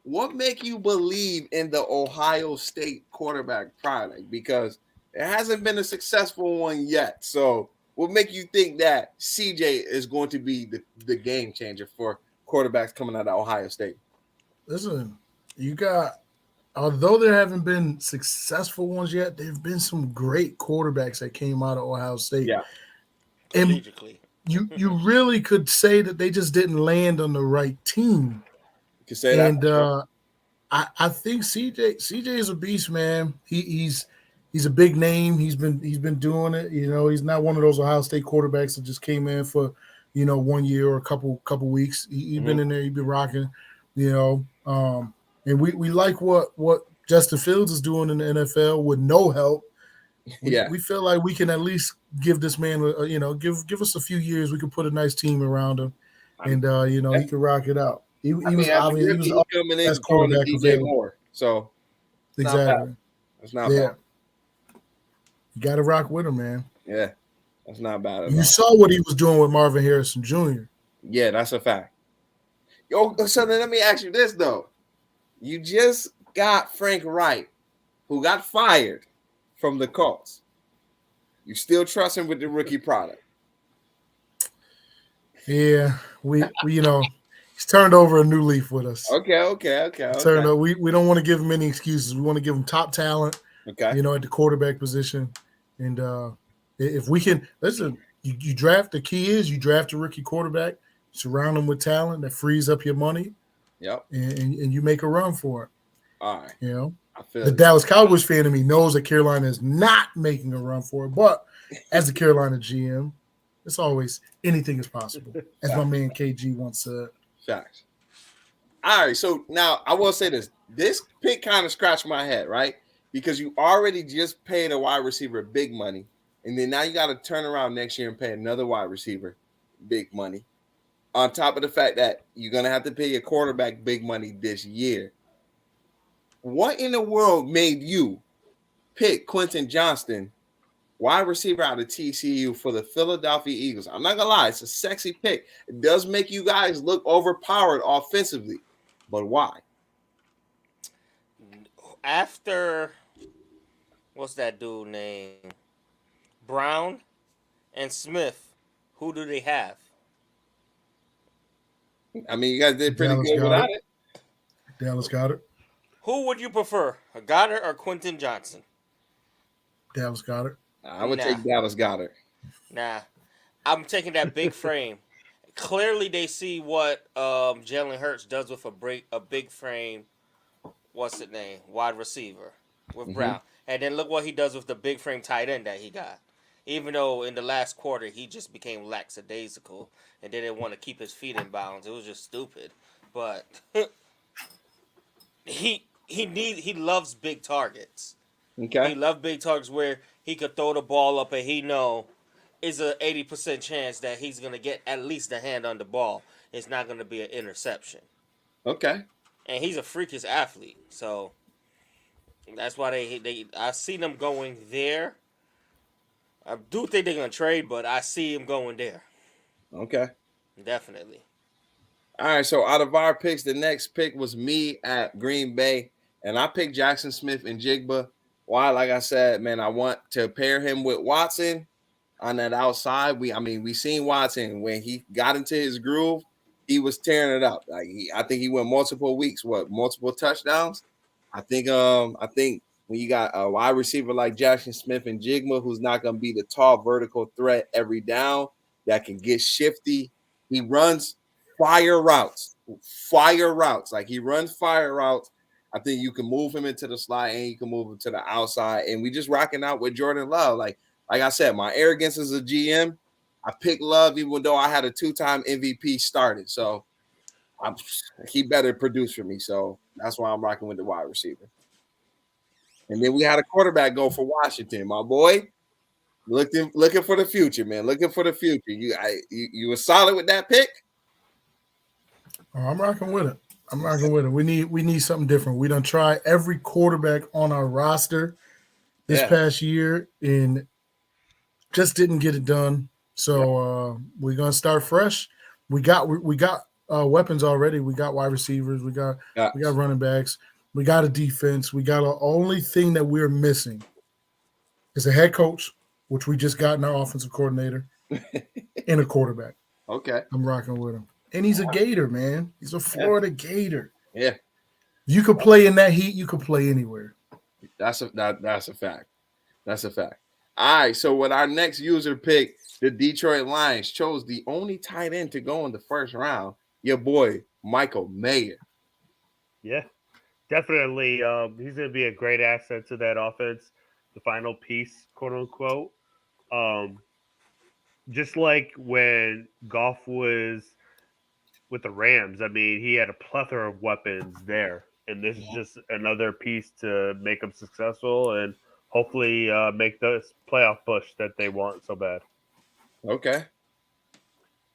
S1: what make you believe in the Ohio State quarterback product? Because it hasn't been a successful one yet. So what make you think that CJ is going to be the game changer for quarterbacks coming out of Ohio State?
S4: Listen, although there haven't been successful ones yet, there have been some great quarterbacks that came out of Ohio State.
S1: Yeah.
S4: And
S2: Strategically.
S4: you really could say that they just didn't land on the right team.
S1: You can say that.
S4: And I think CJ is a beast, man. He's a big name. He's been doing it. You know, he's not one of those Ohio State quarterbacks that just came in for 1 year or a couple weeks. He's been in there. He's been rocking. And we like what Justin Fields is doing in the NFL with no help. We feel like we can at least give this man, give us a few years. We can put a nice team around him, and he can rock it out. He was
S1: coming in
S4: best
S1: throwing to
S4: quarterback
S1: DJ
S4: available.
S1: Moore. So
S4: Exactly.
S1: that's not bad.
S4: You got to rock with him, man.
S1: Yeah, that's not bad at
S4: You
S1: all.
S4: saw what he was doing with Marvin Harrison Jr.
S1: Yeah, that's a fact. Yo, so then let me ask you this though. You just got Frank Wright, who got fired from the Colts. You still trust him with the rookie product?
S4: Yeah, we he's turned over a new leaf with us.
S1: Okay.
S4: Turned over. We don't want to give him any excuses. We want to give him top talent.
S1: Okay.
S4: At the quarterback position, and if we can listen, you draft. The key is you draft a rookie quarterback, surround him with talent that frees up your money.
S1: Yep.
S4: And you make a run for it.
S1: All right. I feel
S4: the Dallas Cowboys fan in me knows that Carolina is not making a run for it, but as the Carolina GM, it's always anything is possible, as my man KG once said.
S1: Facts. All right, so now I will say this. This pick kind of scratched my head, right? Because you already just paid a wide receiver big money, and then now you got to turn around next year and pay another wide receiver big money. On top of the fact that you're going to have to pay your quarterback big money this year. What in the world made you pick Quentin Johnston, wide receiver out of TCU for the Philadelphia Eagles? I'm not going to lie. It's a sexy pick. It does make you guys look overpowered offensively. But why?
S2: After, what's that dude name? Brown and Smith, who do they have?
S1: I mean, you guys did pretty
S4: Dallas
S1: good without it.
S4: Dallas Goedert.
S2: Who would you prefer, a Goddard or Quentin Johnson?
S4: Dallas Goedert.
S1: I would take Dallas Goedert.
S2: Nah, I'm taking that big frame. clearly they see what Jalen Hurts does with a big frame. What's his name? Wide receiver with Brown, and then look what he does with the big frame tight end that he got. Even though in the last quarter he just became lackadaisical and didn't want to keep his feet in bounds, it was just stupid. But he loves big targets.
S1: Okay.
S2: He loves big targets where he could throw the ball up and he know is a 80% chance that he's gonna get at least a hand on the ball. It's not gonna be an interception.
S1: Okay.
S2: And he's a freakish athlete, so that's why I see them going there. I do think they're gonna trade, but I see him going there.
S1: Okay.
S2: Definitely.
S1: All right. So out of our picks, the next pick was me at Green Bay, and I picked Jackson Smith and Jigba. Why? Like I said, man, I want to pair him with Watson on that outside. We seen Watson when he got into his groove, he was tearing it up. I think he went multiple weeks, multiple touchdowns. I think when you got a wide receiver like Jackson Smith and Jigma, who's not going to be the tall vertical threat every down, that can get shifty. He runs fire routes. Like he runs fire routes. I think you can move him into the slot and you can move him to the outside. And we just rocking out with Jordan Love. Like I said, my arrogance as a GM, I picked Love even though I had a 2-time MVP started. So he better produce for me. So that's why I'm rocking with the wide receiver. And then we had a quarterback go for Washington, my boy. Looking for the future, man. Looking for the future. You were solid with that pick?
S4: Oh, I'm rocking with it. We need something different. We done try every quarterback on our roster this past year and just didn't get it done. So we're gonna start fresh. We got weapons already. We got wide receivers. We got running backs. We got a defense. We got only thing that we're missing is a head coach, which we just got in our offensive coordinator, and a quarterback.
S1: Okay,
S4: I'm rocking with him. And he's a Gator, man. He's a Florida Gator.
S1: Yeah.
S4: You could play in that heat. You could play anywhere.
S1: That's a fact. That's a fact. All right. So with our next user pick, the Detroit Lions chose the only tight end to go in the first round. Your boy, Michael Mayer.
S5: Yeah, definitely. He's going to be a great asset to that offense. The final piece, quote unquote. Just like when Goff was with the Rams, I mean, he had a plethora of weapons there, and this is just another piece to make them successful and hopefully make this playoff push that they want so bad.
S1: Okay.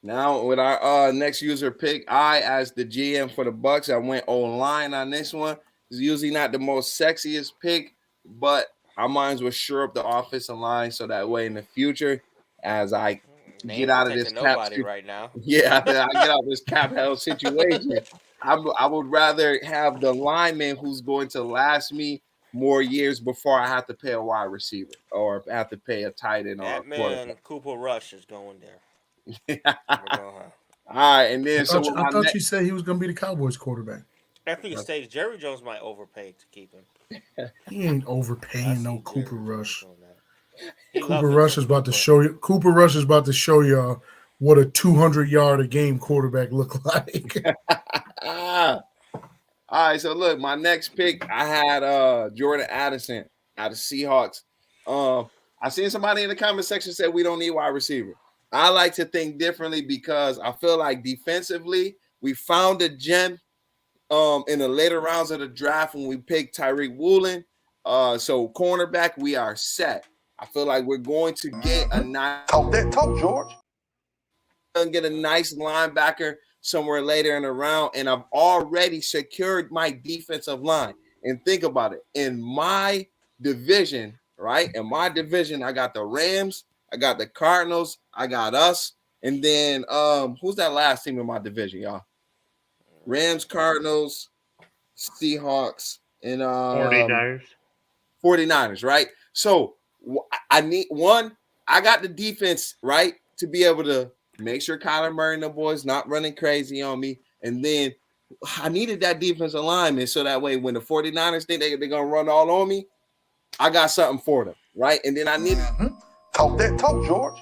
S1: Now with our next user pick, I as the GM for the Bucks, I went O-line on this one. It's usually not the most sexiest pick, but our minds will shore up the offensive line so that way in the future, as I get out of this cap
S2: right now.
S1: Yeah, I get out of this cap hell situation. I would rather have the lineman who's going to last me more years before I have to pay a wide receiver or have to pay a tight end or a quarterback.
S2: Cooper Rush is going there.
S1: All right, and then
S4: I thought you said he was going to be the Cowboys quarterback.
S2: After he stays, Jerry Jones might overpay to keep him.
S4: He ain't overpaying no Cooper Rush. Cooper Rush is about to show you. Cooper Rush is about to show y'all what a 200-yard a game quarterback look like.
S1: All right, so look, my next pick, I had Jordan Addison out of Seahawks. I seen somebody in the comment section said we don't need wide receiver. I like to think differently because I feel like defensively we found a gem in the later rounds of the draft when we picked Tyreek Woolen. So cornerback, we are set. I feel like we're going to get a nice
S6: talk, George.
S1: Get a nice linebacker somewhere later in the round, and I've already secured my defensive line. And think about it. In my division, right? In my division, I got the Rams, I got the Cardinals, I got us, and then who's that last team in my division, y'all? Rams, Cardinals, Seahawks, and 49ers, right? So I need one. I got the defense, right, to be able to make sure Kyler Murray and the boys not running crazy on me. And then I needed that defensive alignment so that way when the 49ers think they're going to run all on me, I got something for them, right? And then I needed
S6: talk, George.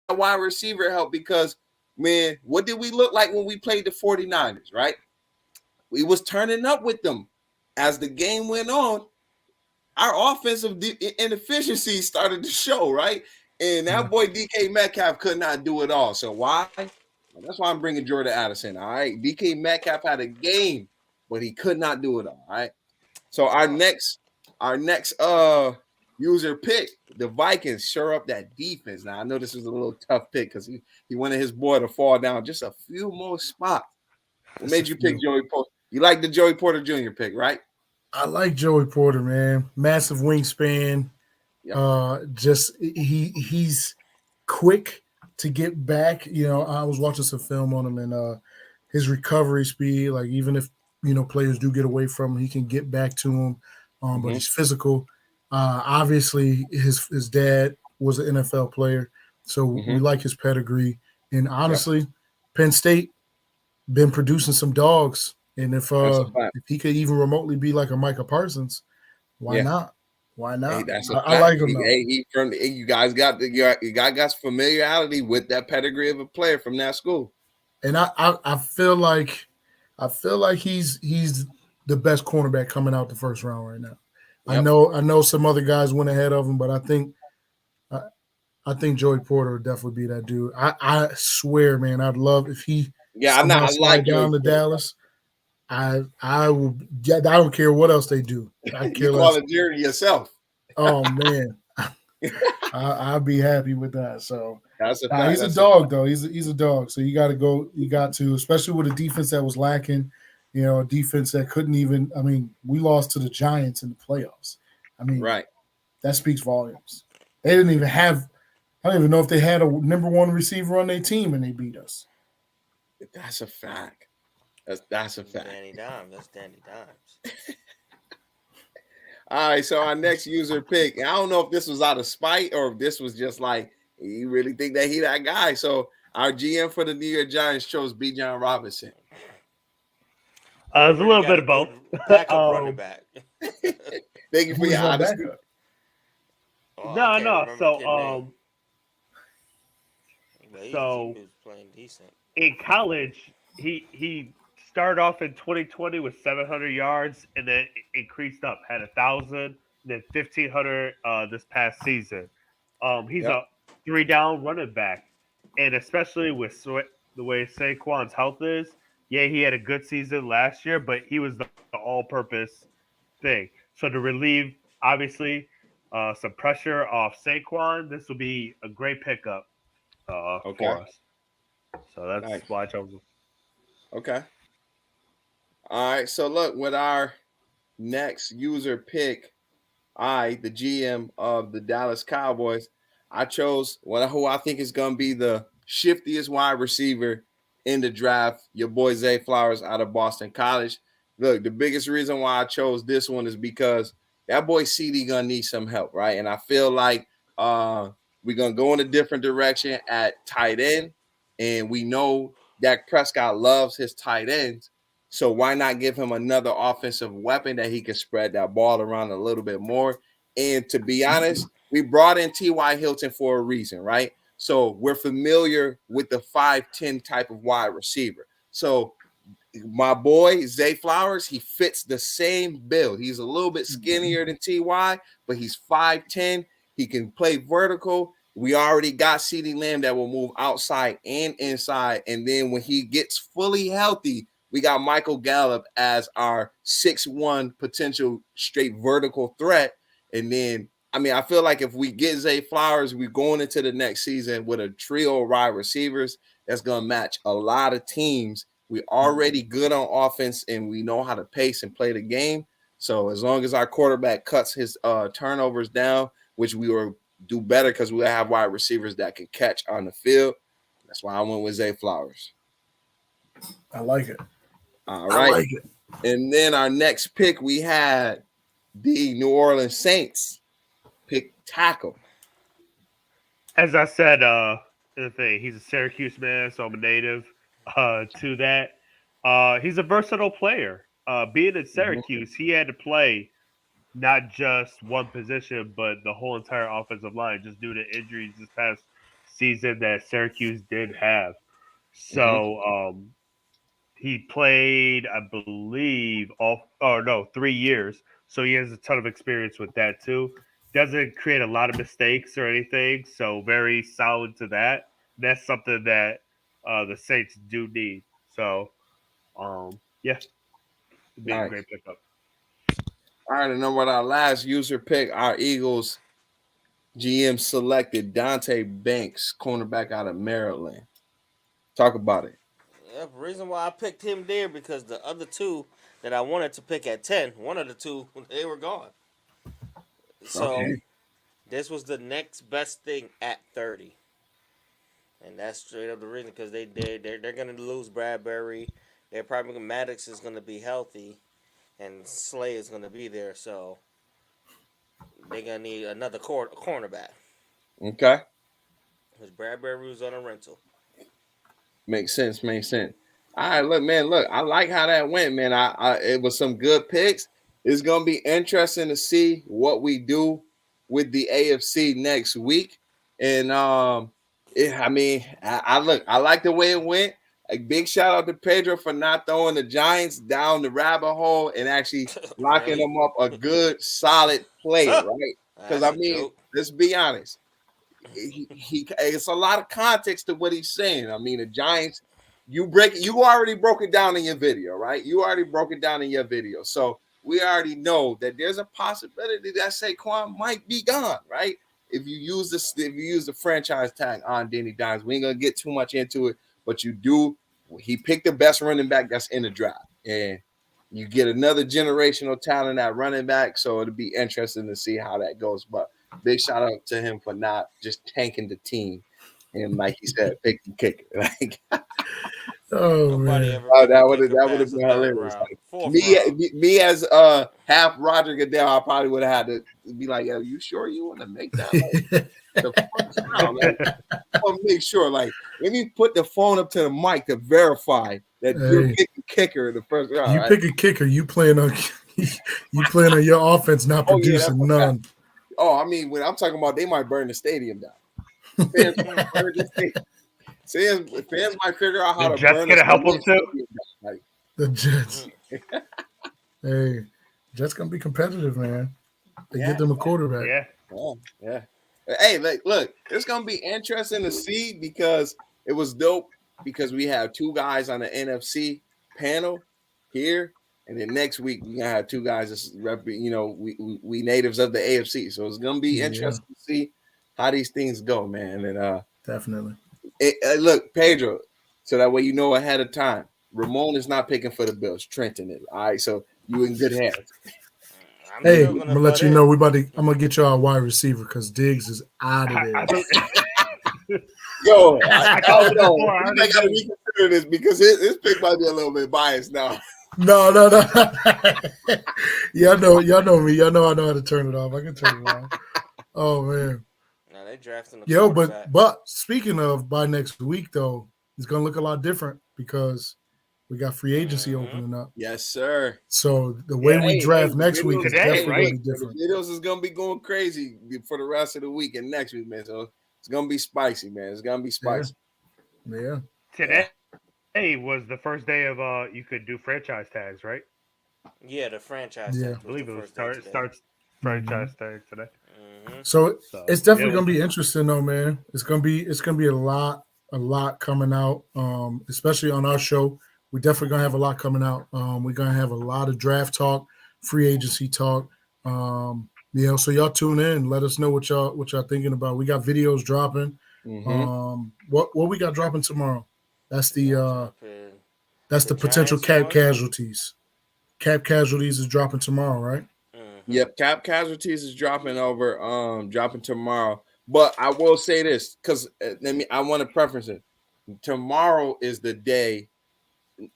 S1: A wide receiver help because man, what did we look like when we played the 49ers, right? We was turning up with them. As the game went on, our offensive inefficiencies started to show, right? And that boy DK Metcalf could not do it all. So why? Well, that's why I'm bringing Jordan Addison. All right, DK Metcalf had a game, but he could not do it all. All right. So our next user pick, the Vikings sure up that defense. Now I know this was a little tough pick because he wanted his boy to fall down just a few more spots. What made you pick Joey Porter? You like the Joey Porter Jr. pick, right?
S4: I like Joey Porter, man. Massive wingspan.
S1: Yep.
S4: Just he's quick to get back. You know, I was watching some film on him and his recovery speed. Like even if players do get away from him, he can get back to him. But he's physical. Obviously, his dad was an NFL player, so we like his pedigree. And honestly, Penn State been producing some dogs. And if he could even remotely be like a Micah Parsons, why not? Why not?
S1: Hey, that's a
S4: I like him though.
S1: Hey, you guys got familiarity with that pedigree of a player from that school.
S4: And I feel like he's the best cornerback coming out the first round right now. Yep. I know some other guys went ahead of him, but I think Joey Porter would definitely be that dude. I swear, man, I'd love if he
S1: I like
S4: down to Dallas. I will. Yeah, I don't care what else they do. I care
S1: you call it journey yourself.
S4: Oh man, I'll be happy with that. So
S1: that's a fact.
S4: He's a dog, though. He's a dog. So you got to go. You got to, especially with a defense that was lacking. A defense that couldn't even. I mean, we lost to the Giants in the playoffs. I mean,
S1: right.
S4: That speaks volumes. They didn't even have. I don't even know if they had a number one receiver on their team and they beat us.
S1: That's a fact. That's a fact.
S2: Danny Dimes. That's Danny Dimes.
S1: All right, so our next user pick. I don't know if this was out of spite or if this was just like you really think that he that guy. So our GM for the New York Giants chose Bijan Robinson.
S5: It's a little bit of both.
S2: Backup running back.
S1: Thank you for your honesty.
S5: No. So
S2: he was playing decent
S5: in college. He started off in 2020 with 700 yards, and then increased up, had 1,000, then 1,500 this past season. He's a 3-down running back, and especially with the way Saquon's health is, he had a good season last year, but he was the all-purpose thing. So to relieve, obviously, some pressure off Saquon, this will be a great pickup for us. So that's why I chose him.
S1: Okay. All right. So look, with our next user pick, the GM of the Dallas Cowboys, I chose who I think is going to be the shiftiest wide receiver in the draft, your boy Zay Flowers out of Boston College. Look, the biggest reason why I chose this one is because that boy CD going to need some help, right? And I feel like we're going to go in a different direction at tight end, and we know Dak Prescott loves his tight ends. So why not give him another offensive weapon that he can spread that ball around a little bit more? And to be honest, we brought in T.Y. Hilton for a reason, right? So we're familiar with the 5'10 type of wide receiver. So my boy Zay Flowers, he fits the same bill. He's a little bit skinnier than T.Y., but he's 5'10. He can play vertical. We already got CeeDee Lamb that will move outside and inside. And then when he gets fully healthy, we got Michael Gallup as our 6'1 potential straight vertical threat. And then, I feel like if we get Zay Flowers, we're going into the next season with a trio of wide receivers that's going to match a lot of teams. We're already good on offense, and we know how to pace and play the game. So as long as our quarterback cuts his turnovers down, which we will do better because we have wide receivers that can catch on the field. That's why I went with Zay Flowers.
S4: I like it.
S1: All right.
S4: I like it.
S1: And then our next pick, we had the New Orleans Saints pick tackle.
S5: As I said, the thing, he's a Syracuse man, so I'm a native to that. He's a versatile player. Being in Syracuse, he had to play not just one position, but the whole entire offensive line, just due to injuries this past season that Syracuse did have. So he played, I believe, 3 years. So he has a ton of experience with that too. Doesn't create a lot of mistakes or anything. So very solid to that. That's something that the Saints do need. So yeah, it'd be a
S1: Nice.
S5: great pickup.
S1: All right, and then what our last user pick, our Eagles GM selected Dante Banks, cornerback out of Maryland. Talk about it.
S2: Yeah, the reason why I picked him there because the other two that I wanted to pick at 10, one of the two, they were gone. So
S1: Okay.
S2: this was the next best thing at 30. And that's straight up the reason because they're gonna lose Bradbury. They're probably Maddox is gonna be healthy, and Slay is gonna be there. So they're gonna need another cornerback.
S1: Okay.
S2: Because Bradbury was on a rental.
S1: Makes sense. Makes sense. All right, look, man. Look, I like how that went, man. It was some good picks. It's gonna be interesting to see what we do with the AFC next week. And I look, I like the way it went. A big shout out to Pedro for not throwing the Giants down the rabbit hole and actually locking
S2: Really?
S1: them up a good, solid player, right? Because
S2: That's a joke.
S1: let's be honest. It's a lot of context to what he's saying. I mean, the Giants, you already broke it down in your video, right? You already broke it down in your video. So we already know that there's a possibility that Saquon might be gone, right? If you use the franchise tag on Danny Dimes, we ain't gonna get too much into it, but he picked the best running back that's in the draft. And you get another generational talent at running back. So it'll be interesting to see how that goes. But big shout out to him for not just tanking the team and, like he said, pick the kicker. Like,
S2: Nobody
S4: man.
S2: ever picked
S1: that
S2: a
S1: would
S2: kicker
S1: have
S2: past the
S1: been
S2: third
S1: hilarious.
S2: round.
S1: Like,
S2: Fourth round.
S1: me as half Roger Goodell, I probably would have had to be like, "Yo, you sure you want to make that like, the first round? Like, I want to make sure. Like, let me put the phone up to the mic to verify that you're
S4: Hey.
S1: picking kicker in the first round.
S4: You
S1: right?
S4: pick a kicker, you plan on your offense not
S1: Oh, yeah,
S4: producing
S1: that's a
S4: none.
S1: Oh, I mean, when I'm talking about, they might burn the stadium down. Fans might burn the stadium. Fans might figure out how
S5: The
S1: to
S5: Jets
S1: burn
S5: gonna
S1: a
S5: help them too.
S1: stadium down. Like,
S4: The Jets. Hey, Jets gonna be competitive, man. They
S1: Yeah.
S4: get them a quarterback.
S5: Yeah.
S1: Hey, look, it's gonna be interesting to see because it was dope because we have two guys on the NFC panel here, and then next week we gonna have two guys that's we natives of the AFC. So it's gonna be
S4: Yeah.
S1: interesting to see how these things go, man. And
S4: Definitely.
S1: look, Pedro, so that way you know ahead of time. Ramon is not picking for the Bills. Trenton is. All right, so you in good hands.
S2: I'm
S4: Hey,
S2: still
S4: I'm
S2: gonna
S4: gonna let
S2: butt
S4: you
S2: in.
S4: know I'm gonna get y'all a wide receiver because Diggs is out of there.
S1: Yo,
S5: I
S1: I
S5: called it
S1: don't
S5: before.
S1: know.
S5: I
S1: I
S5: already
S1: gotta
S5: knew.
S1: reconsider this because his pick might be a little bit biased now.
S4: No. Y'all know me. Y'all know I know how to turn it off. I can turn it off. Oh man.
S2: Now they drafting a
S4: Yo,
S2: quarterback.
S4: but speaking of by next week though, it's gonna look a lot different because we got free agency opening up.
S1: Yes, sir.
S4: So the way we draft
S1: the
S4: next week
S1: videos
S4: is
S5: today,
S4: definitely
S5: right?
S4: gonna be different.
S1: The videos is gonna be going crazy for the rest of the week and next week, man. So it's gonna be spicy, man. It's gonna be spicy.
S4: Yeah.
S5: Today was the first day of you could do franchise tags, right?
S2: Yeah, the franchise
S4: Yeah.
S2: tag
S5: I
S2: was
S5: believe
S2: the
S5: it was
S2: first day today.
S5: starts franchise tag today.
S4: So
S5: So
S4: it's definitely
S5: it
S4: gonna
S5: was-
S4: be interesting though, man. It's gonna be a lot coming out. Especially on our show. We're definitely gonna have a lot coming out. We're gonna have a lot of draft talk, free agency talk. So y'all tune in. Let us know what y'all thinking about. We got videos dropping. What we got dropping tomorrow? That's the potential
S2: Giants
S4: cap
S2: one.
S4: casualties. Cap casualties is dropping tomorrow, right?
S1: Yep, cap casualties is dropping tomorrow. But I will say this because I want to preference it. Tomorrow is the day.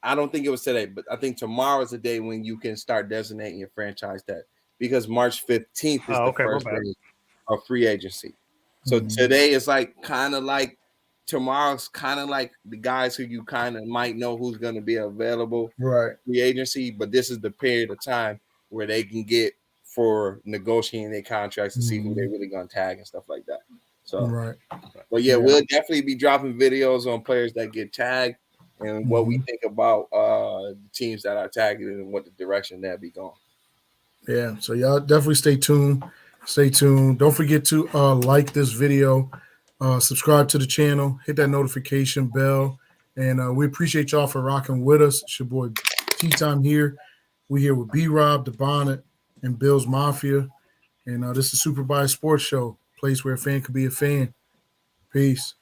S1: I don't think it was today, but I think tomorrow is the day when you can start designating your franchise tag because March 15th is the
S5: okay, my
S1: first
S5: bad.
S1: day of free agency. So today is tomorrow's kind of like the guys who you kind of might know who's going to be available
S4: Right.
S1: free agency, but this is the period of time where they can get for negotiating their contracts to see who they really going to tag and stuff like that. So
S4: Right.
S1: But yeah,
S4: Yeah.
S1: we'll definitely be dropping videos on players that get tagged and what we think about the teams that are tagged and what the direction they'll be going.
S4: Yeah. So y'all definitely stay tuned. Stay tuned. Don't forget to like this video, subscribe to the channel, hit that notification bell, and we appreciate y'all for rocking with us. It's your boy Tea Time here. We here with B Rob, the Bonnet, and Bill's Mafia, and this is Super Bias Sports Show, place where a fan could be a fan. Peace.